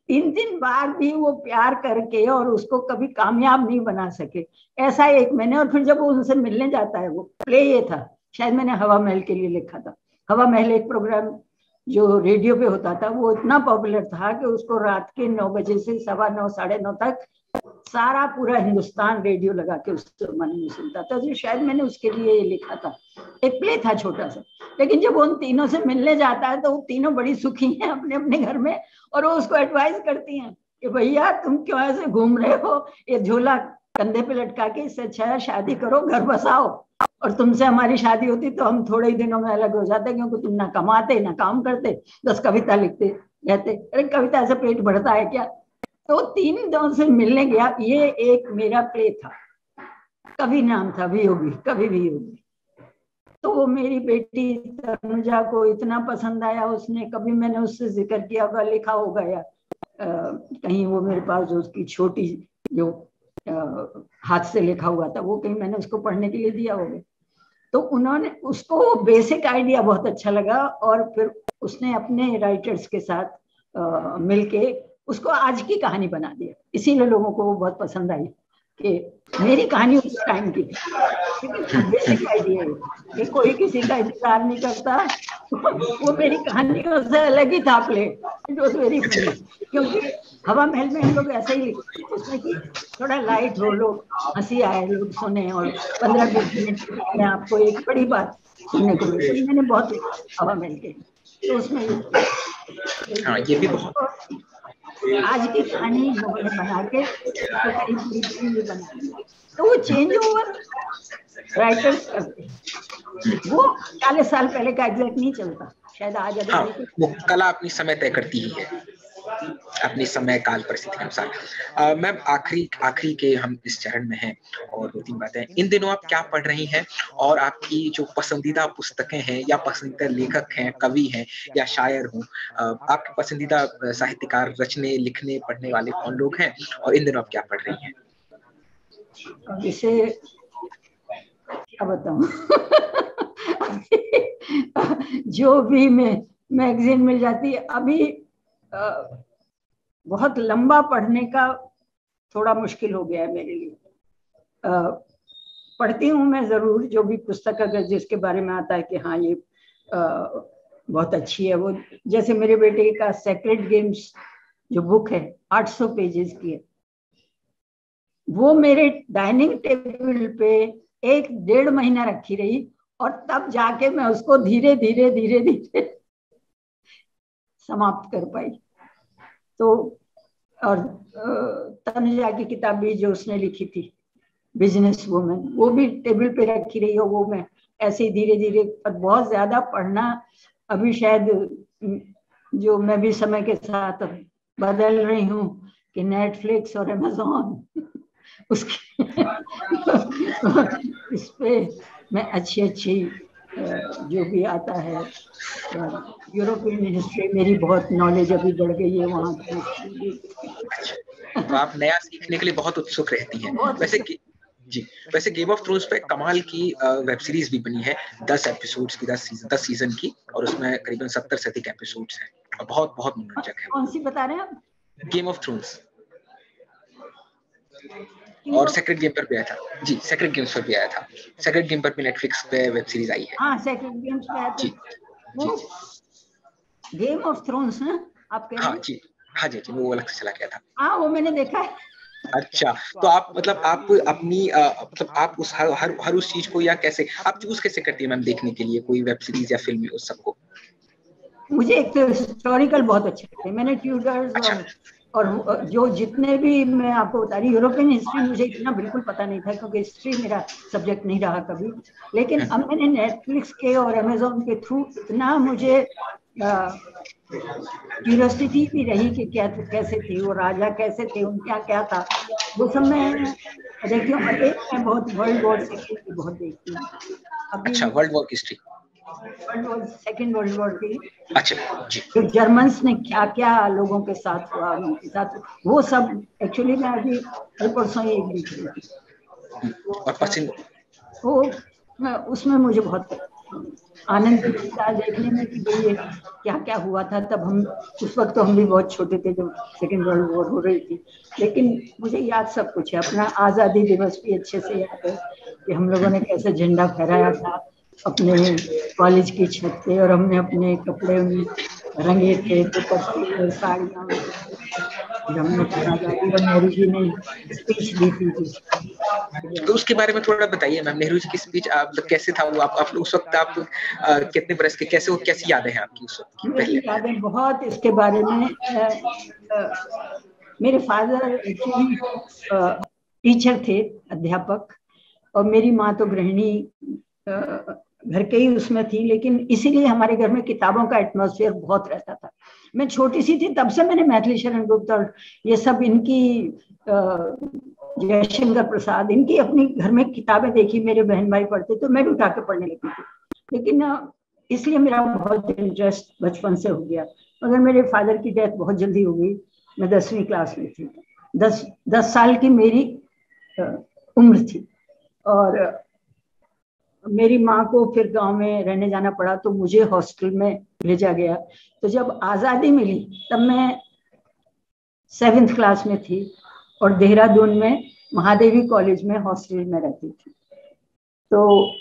3 बार भी वो प्यार करके और उसको कभी कामयाब नहीं बना सके, ऐसा एक मैंने। और फिर जब वो उनसे मिलने जाता है, वो प्ले ये था, शायद मैंने हवा महल के लिए लिखा था। हवा महल एक प्रोग्राम जो रेडियो पे होता था, वो इतना पॉपुलर था कि उसको रात के 9 बजे से 9:15 9:30 तक सारा पूरा हिंदुस्तान रेडियो लगा के उस जमाने में सुनता था। तो शायद मैंने उसके लिए ये लिखा था, एक प्ले था छोटा सा। लेकिन जब उन तीनों से मिलने जाता है तो वो तीनों बड़ी सुखी हैं अपने अपने घर में, और वो उसको एडवाइस करती हैं कि भैया तुम क्यों ऐसे घूम रहे हो, ये झोला कंधे पे लटका के, इससे अच्छा है शादी करो, घर बसाओ, और तुमसे हमारी शादी होती तो हम थोड़े ही दिनों में अलग हो जाते, क्योंकि तुम ना कमाते ना काम करते, बस कविता लिखते रहते। अरे कविता से पेट भरता है क्या? तो 3 दोनों से मिलने गया। ये एक मेरा प्ले था, कवि नाम था, वियोगी, कवि वियोगी। तो वो मेरी बेटी तनुजा को इतना पसंद आया, उसने कभी मैंने उससे जिक्र किया होगा, लिखा होगा, या कहीं वो मेरे पास जो उसकी छोटी जो हाथ से लिखा हुआ था, वो कहीं मैंने उसको पढ़ने के लिए दिया होगा। तो उन्होंने उसको वो बेसिक आइडिया बहुत अच्छा लगा, और फिर उसने अपने राइटर्स के साथ मिलके उसको आज की कहानी बना दिया। इसीलिए लोगों को वो बहुत पसंद आई कि मेरी कहानी उस टाइम की थी, बेसिक आइडिया है कि कोई किसी का इंतजार नहीं करता। वो मेरी कहानियों से अलग ही था play. It was very funny, क्योंकि हवा महल में हम लोग ऐसे ही लिखते हैं, उसमें कि थोड़ा लाइट हो, लोग हंसी आए, लोग सुने, और 15-20 मिनट में आपको एक बड़ी बात सुनने को मिले। तो मैंने बहुत लिखा हवा महल के, तो उसमें हाँ, ये भी बहुत आज की कहानी लोगों ने बना के उसको करीब पूरी फिल्म भी बना दी। तो वो चेंज ओवर राइटर्स करते हैं, वो 40 साल पहले का एग्जैक्ट नहीं चलता शायद आज अगर हाँ, बिल्कुल वो कला अपनी समय तय करती ही है, अपनी समय काल परिस्थिति के अनुसार। मैम, आखिरी आखिरी के हम इस चरण में हैं और 2-3 बातें। इन दिनों आप क्या पढ़ रही हैं और आपकी जो पसंदीदा पुस्तकें हैं या पसंदीदा लेखक हैं, कवि हैं या शायर हों, आपके पसंदीदा साहित्यकार, रचने, लिखने, पढ़ने वाले कौन लोग हैं और इन दिनों आप क्या पढ़ रही हैं? इसे क्या बताऊं जो भी मैगजीन मिल जाती है अभी बहुत लंबा पढ़ने का थोड़ा मुश्किल हो गया है मेरे लिए। पढ़ती हूँ मैं जरूर, जो भी पुस्तक अगर जिसके बारे में आता है कि हाँ ये बहुत अच्छी है, वो जैसे मेरे बेटे का सेक्रेड गेम्स जो बुक है 800 पेजेस की है, वो मेरे डाइनिंग टेबल पे 1-1.5 महीना रखी रही और तब जाके मैं उसको धीरे धीरे धीरे धीरे समाप्त कर पाई। तो और तनुजा की किताब भी जो उसने लिखी थी बिजनेस वुमन, वो भी टेबल पे रखी रही हो, वो मैं ऐसे ही धीरे धीरे। पर बहुत ज्यादा पढ़ना अभी शायद जो मैं भी समय के साथ बदल रही हूँ कि नेटफ्लिक्स और अमेजोन उसके इस पे मैं अच्छी जो भी आता है, यूरोपियन हिस्ट्री मेरी बहुत नॉलेज अभी बढ़ गई है वहाँ की। तो आप नया सीखने के लिए बहुत उत्सुक रहती हैं। वैसे गेम ऑफ थ्रोन्स पे कमाल की वेब सीरीज भी बनी है, 10 एपिसोड्स की, 10 सीजन की, और उसमें करीबन 70 से अधिक एपिसोड्स हैं और बहुत बहुत मनोरंजक है। कौन सी बता रहे हैं आप? Game of thrones. और सेक्रेड गेम पर भी आया था जी, सेक्रेड गेम्स पर भी आया था। सेक्रेड गेम पर भी नेटफ्लिक्स पे वेब सीरीज आई है। हाँ, सेक्रेड गेम्स पे आया था वो गेम ऑफ थ्रोन्स ना आप कह रहे हैं? हाँ जी, हाँ जी, वो अलग से चला गया था। हाँ, वो मैंने देखा है। अच्छा, तो आप मतलब आप अपनी मतलब आप उस हर उस चीज को या कैसे आप चूज कैसे करती है मैम देखने के लिए कोई वेब सीरीज या फिल्म उस सबको? मुझे एक तो हिस्टोरिकल बहुत अच्छे लगते हैं। मैंने ट्यूडर्स अच्छा। और जो जितने भी मैं आपको बता रही, यूरोपियन हिस्ट्री मुझे इतना बिल्कुल पता नहीं था क्योंकि हिस्ट्री मेरा सब्जेक्ट नहीं रहा कभी। लेकिन अब मैंने नेटफ्लिक्स के और अमेजोन के थ्रू इतना मुझे क्यूरियोसिटी भी रही कि क्या कैसे थे वो राजा, कैसे थे, उनका क्या था, वो सब मैं देखती हूँ। और एक मैं बहुत वर्ल्ड वॉर सेकेंड की बहुत देखती हूँ अभी। अच्छा, world war history, second world war की। अच्छा जी। तो जर्मन्स ने क्या क्या लोगों के साथ हुआ, उनके साथ वो सब एक्चुअली मैं अभी कल परसों ही एक देख रही थी। और पसंद वो उसमें मुझे बहुत आनंद मिलता देखने में कि भाई ये क्या क्या हुआ था तब। हम उस वक्त तो हम भी बहुत छोटे थे जब सेकेंड वर्ल्ड वॉर हो रही थी, लेकिन मुझे याद सब कुछ है। अपना आज़ादी दिवस भी अच्छे से याद है कि हम लोगों ने कैसे झंडा फहराया था अपने कॉलेज की छत पे, और हमने अपने कपड़े रंगे थे, दुपट्टे साड़ियाँ, हमने अपनी आज़ादी, और नेहरू जी ने स्पीच दी थी तो उसके बारे में थोड़ा बताइए मैम, नेहरू जी की स्पीच कैसे था वो? आप उस वक्त आप कितने बरस के, कैसे वो, कैसी यादें हैं आपकी उस वक्त की? मेरी यादें बहुत इसके बारे में। मेरे फादर एक्चुअली टीचर थे, अध्यापक, और मेरी माँ तो गृहिणी घर के ही उसमें थी, लेकिन इसीलिए हमारे घर में किताबों का एटमॉस्फेयर बहुत रहता था। मैं छोटी सी थी तब से मैंने मैथिली शरण गुप्त और ये सब इनकी जयशंकर प्रसाद इनकी अपनी घर में किताबें देखी, मेरे बहन भाई पढ़ते तो मैं भी उठा के पढ़ने लगी थी। लेकिन इसलिए मेरा बहुत इंटरेस्ट बचपन से हो गया। मगर मेरे फादर की डेथ बहुत जल्दी हो गई, मैं 10वीं क्लास में थी। 10 साल की मेरी उम्र थी, और मेरी माँ को फिर गांव में रहने जाना पड़ा, तो मुझे हॉस्टल में भेजा गया। तो जब आज़ादी मिली तब मैं 7th क्लास में थी और देहरादून में महादेवी कॉलेज में हॉस्टल में रहती थी। तो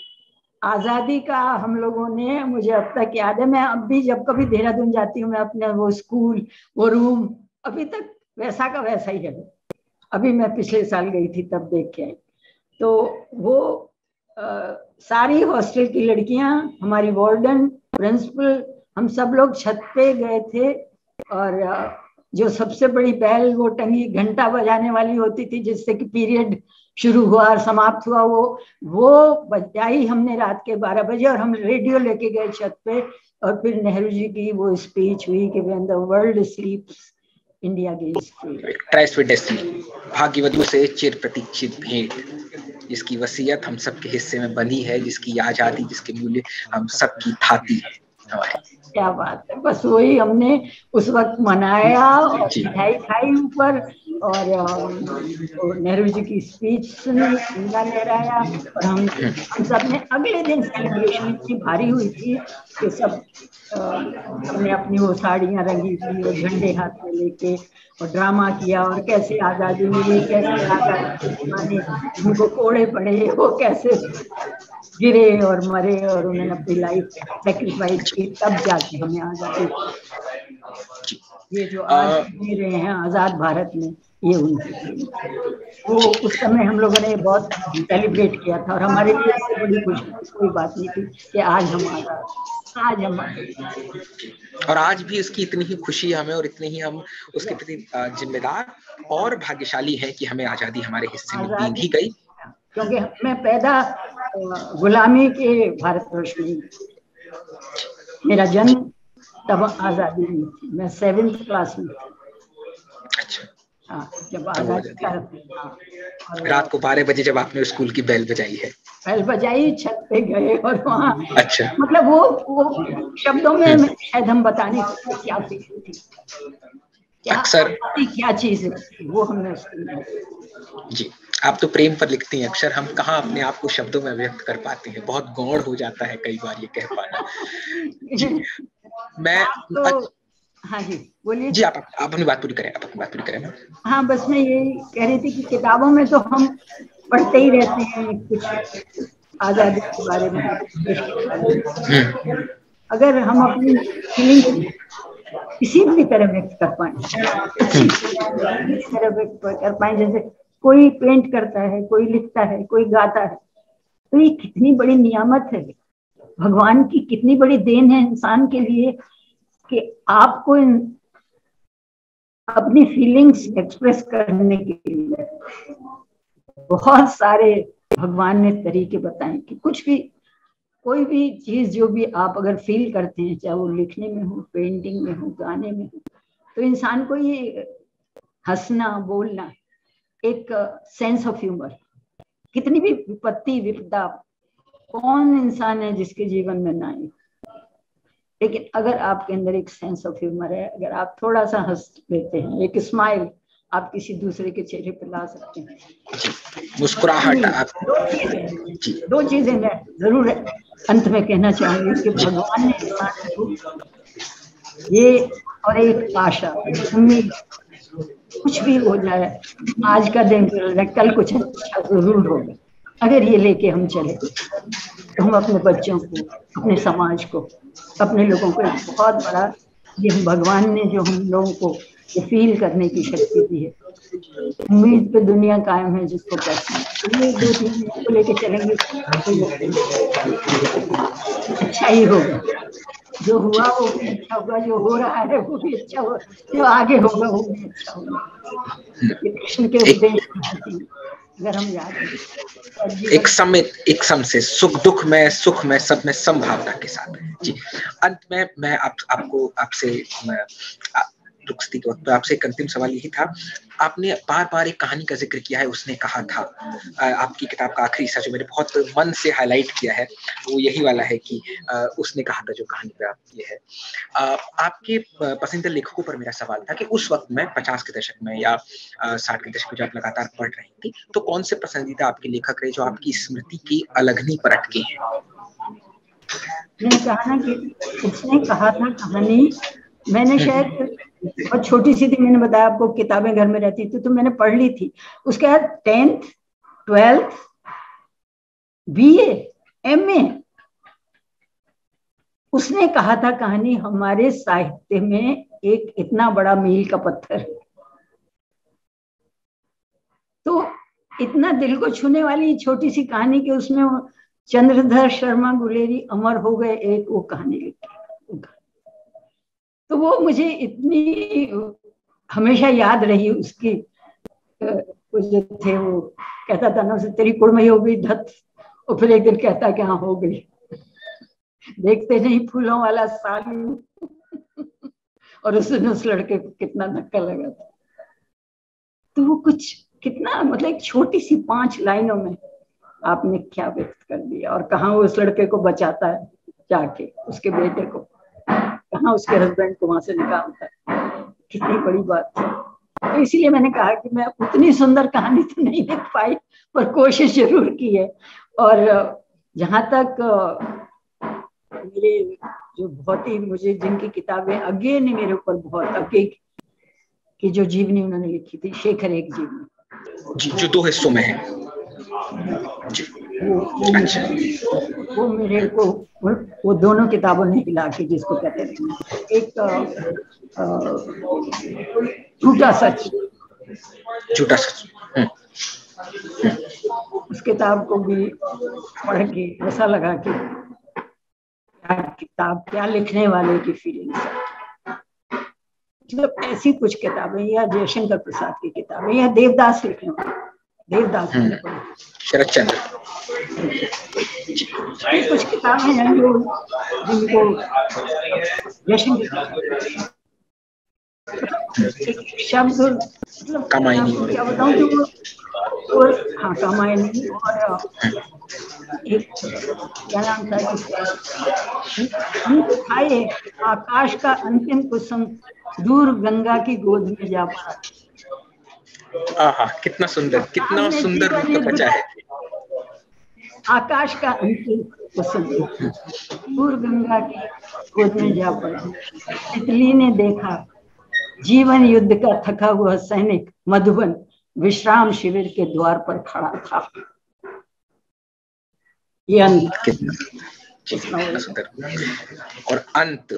आज़ादी का हम लोगों ने, मुझे अब तक याद है, मैं अब भी जब कभी देहरादून जाती हूँ मैं अपने वो स्कूल, वो रूम अभी तक वैसा का वैसा ही है। अभी मैं पिछले साल गई थी तब देख के आई। तो वो सारी हॉस्टल की लड़कियां, हमारी वार्डन, प्रिंसिपल, हम सब लोग छत पे गए थे और जो सबसे बड़ी बेल वो टंगी घंटा बजाने वाली होती थी जिससे कि पीरियड शुरू हुआ और समाप्त हुआ, वो बजाई हमने रात के 12 बजे, और हम रेडियो लेके गए छत पे, और फिर नेहरू जी की वो स्पीच हुई कि when the world sleeps India gains freedom, भाग्यवतियों से चिर प्रतीक्षित भेंट, जिसकी वसीयत हम सबके हिस्से में बनी है, जिसकी आजादी, जिसके मूल्य हम सबकी थाती है। क्या बात है, बस वही हमने उस वक्त मनाया और मिठाई खाई ऊपर, और नेहरू जी की स्पीच सुनी, झंडा लहराया, और हम सब ने अगले दिन सेलिब्रेशन इतनी भारी हुई थी कि सबने अपनी वो साड़ियां रंगी थी और झंडे हाथ में लेके और ड्रामा किया, और कैसे आजादी मिली, कैसे आजादी के दीवाने जिनको कोड़े पड़े वो कैसे गिरे और मरे और उन्होंने अपनी लाइफ सेक्रीफाइस की, तब जाके हमें आजादी। ये जो आज जी रहे हैं आजाद भारत में, ये उनकी वो उस समय हम लोगों ने बहुत सेलिब्रेट किया था, और हमारे लिए इससे बड़ी खुशी की कोई बात नहीं थी कि आज हम आजाद, आज हम और आज भी उसकी इतनी ही खुशी हमें, और इतनी ही हम उसके प्रति जिम्मेदार और भाग्यशाली हैं कि हमें आजादी हमारे हिस्से में दी दी गई, क्योंकि मैं पैदा गुलामी के भारतवर्ष में, मेरा जन्म तब आजादी में थी, मैं 7th क्लास में थी। अच्छा, हाँ, जब आजादी का रात को 12 बजे जब आपने स्कूल की बेल बजाई है, बेल बजाई, छत पे गए और वहाँ, अच्छा, मतलब वो शब्दों में शायद हम बता नहीं सकते क्या फीलिंग थी, क्या अक्सर क्या चीज है वो हमने जी। आप तो प्रेम पर लिखती हैं, अक्सर हम कहाँ अपने आप को शब्दों में व्यक्त कर पाते हैं, बहुत गौण हो जाता है कई बार ये कह पाना। जी, मैं तो हाँ जी बोलिए जी, आप अपनी बात पूरी करें, आप अपनी बात पूरी करें। हाँ, बस मैं यही कह रही थी कि किताबों में तो हम पढ़ते ही रहते हैं कुछ आजादी के बारे में, देश के बारे में, अगर हम अपनी फीलिंग किसी भी तरह व्यक्त कर पाए, किसी तरह व्यक्त कर पाए, जैसे कोई पेंट करता है, कोई लिखता है, कोई गाता है, तो ये कितनी बड़ी नियामत है, भगवान की कितनी बड़ी देन है इंसान के लिए कि आपको अपनी फीलिंग्स एक्सप्रेस करने के लिए बहुत सारे भगवान ने तरीके बताए कि कुछ भी, कोई भी चीज जो भी आप अगर फील करते हैं, चाहे वो लिखने में हो, पेंटिंग में हो, गाने में हो, तो इंसान को ये हंसना, बोलना, एक सेंस ऑफ ह्यूमर, कितनी भी विपत्ति विपदा, कौन इंसान है जिसके जीवन में ना आए, लेकिन अगर आपके अंदर एक सेंस ऑफ ह्यूमर है, अगर आप थोड़ा सा हंस लेते हैं, एक स्माइल आप किसी दूसरे के चेहरे पर ला सकते हैं, मुस्कुराहट, दो चीजें मैं जरूर अंत में कहना चाहूंगी कि भगवान ने इंसान को ये, और एक आशा, उम्मीद, कुछ भी हो जाए, आज का दिन कल कुछ अच्छा जरूर होगा, अगर ये लेके हम चले तो हम अपने बच्चों को, अपने समाज को, अपने लोगों को एक बहुत बड़ा, ये भगवान ने जो हम लोगों को ये फील करने की शक्ति दी है, उम्मीद पे दुनिया कायम है जिसको कहते हैं, तो ये 2-3 चीजों को लेके चलेंगे अच्छा ही होगा, जो हुआ वो भी अच्छा होगा, जो हो रहा है वो भी अच्छा होगा, जो आगे होगा वो भी अच्छा होगा, कृष्ण के उपदेश अगर हम याद करें, एक सम से सुख दुख में सब में संभावना के साथ। जी, अंत में मैं आपसे रुकती के वक्त पे आपसे एक अंतिम सवाल यही था, आपने बार-बार एक कहानी का जिक्र किया है, उसने कहा था, आपकी किताब का आखिरी हिस्सा जो मैंने बहुत मन से हाईलाइट किया है वो यही वाला है कि उसने कहा था, जो कहानी पे आप ये है, आपके पसंदीदा लेखकों पर मेरा सवाल था कि उस वक्त में 50 के दशक में या 60 के दशक में जब आप लगातार पढ़ रही थी, तो कौन से पसंदीदा आपके लेखक रहे जो आपकी स्मृति की अलगनी पर अटके हैं? मैंने कहा ना कि उसने कहा था कहानी, मैंने शायद बहुत छोटी सी थी, मैंने बताया आपको किताबें घर में रहती थी तो मैंने पढ़ ली थी, उसके बाद 10th 12th BA MA, उसने कहा था कहानी हमारे साहित्य में एक इतना बड़ा मील का पत्थर है, तो इतना दिल को छूने वाली छोटी सी कहानी कि उसमें चंद्रधर शर्मा गुलेरी अमर हो गए, एक वो कहानी लिखी, तो वो मुझे इतनी हमेशा याद रही उसकी। वो जो थे वो कहता था ना उसे, तेरी कुड़मई हो गई धत, और फिर एक दिन कहता कि हाँ हो गई, देखते नहीं फूलों वाला सालू। और उस लड़के को कितना धक्का लगा था। तो वो कुछ कितना मतलब एक छोटी सी 5 लाइनों में आपने क्या व्यक्त कर दिया, और कहाँ वो उस लड़के को बचाता है जाके, उसके बेटे को, कहाँ उसके हस्बैंड को वहां से निकालता है। कितनी बड़ी बात है। तो इसीलिए मैंने कहा कि मैं उतनी सुंदर कहानी तो नहीं लिख पाई, पर कोशिश जरूर की है। और जहां तक मेरे जो बहुत ही, मुझे जिनकी किताबें अगे ने मेरे ऊपर बहुत अगे की जो जीवनी उन्होंने लिखी थी, शेखर एक जीवनी जी, जो 2 हिस्सों में है। वो मेरे को वो दोनों किताबों ने हिला के, जिसको कहते हैं एक झूठा सच, झूठा सच, उस किताब को भी पढ़ के ऐसा लगा कि क्या किताब, क्या लिखने वाले की फीलिंग्स है। मतलब ऐसी कुछ किताबें, या जयशंकर प्रसाद की किताबें, या देवदास लिखने वाले, देवदास शरद चंद्र, कुछ किताबें हैं जो जिनको जयशंकर शब्द, मतलब कामायनी, क्या बताऊं कि वो हाँ कामायनी, और एक क्या नाम था खाए आकाश का अंतिम कुसुम दूर गंगा की गोद में जा पड़ा। आहा, कितना सुंदर, कितना सुंदर रूप बचा है। आकाश का अंतिम कुसुम दूर गंगा की गोद में जा पड़ा। तितली ने देखा जीवन युद्ध का थका हुआ सैनिक मधुबन विश्राम शिविर के द्वार पर खड़ा था। ये अंत कितना सुंदर। और अंत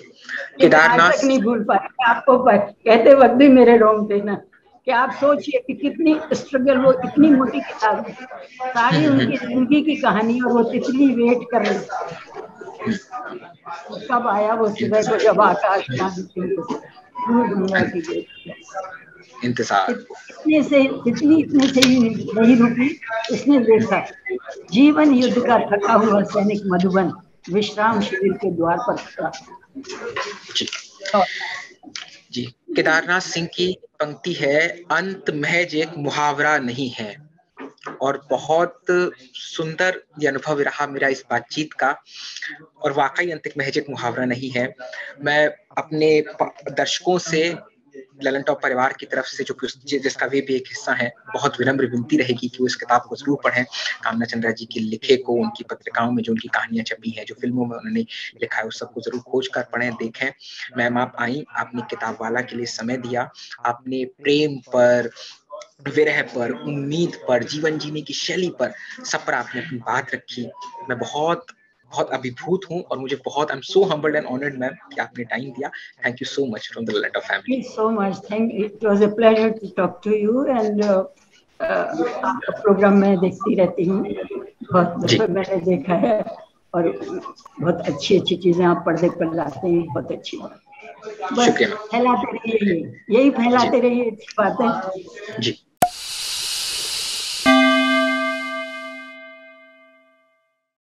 केदारनाथ नहीं भूल पाए आपको, कहते वक्त भी मेरे रोंगटे ना, कि आप सोचिए कि कितनी स्ट्रगल, वो इतनी मोटी किताब है, सारी उनकी जिंदगी की कहानी, और वो तितली वेट कर रही। कब आया वो सुबह को जब आकाश का गंगा की इंतजार, इतने से ही नहीं रुकी। उसने देखा जीवन युद्ध का थका हुआ सैनिक मधुबन विश्राम शिविर के द्वार पर खड़ा। जी, केदारनाथ सिंह की पंक्ति है, अंत महज एक मुहावरा नहीं है। और बहुत सुंदर ये अनुभव रहा मेरा इस बातचीत का, और वाकई अंत महज एक मुहावरा नहीं है। मैं अपने दर्शकों से, ललन टॉप परिवार की तरफ से, जो जिसका वे भी एक हिस्सा है, बहुत विनम्र विनती रहेगी कि वो इस किताब को जरूर पढ़ें। कामना चंद्रा जी के लिखे को, उनकी पत्रिकाओं में जो उनकी कहानियां छपी हैं, जो फिल्मों में उन्होंने लिखा है, उस सबको जरूर खोज कर पढ़ें, देखें। मैम आप आई, आपने किताब वाला के लिए समय दिया, आपने प्रेम पर, विरह पर, उम्मीद पर, जीवन जीने की शैली पर, सब पर आपने अपनी बात रखी। मैं बहुत बहुत अभिभूत हूँ, और मुझे बहुत, I am so humbled and honoured ma'am कि आपने टाइम दिया। Thank you so much from the Lallantop family. Thank you so much, it was a pleasure to talk to you. And आपका प्रोग्राम मैं देखती रहती हूँ, बहुत दफे मैंने देखा है, और बहुत अच्छी अच्छी चीजें आप पर्दे पर लाते हैं, बहुत अच्छी बात। बस फैलाते रहिए, यही फैलाते रहिए अच्छी बातें। जी।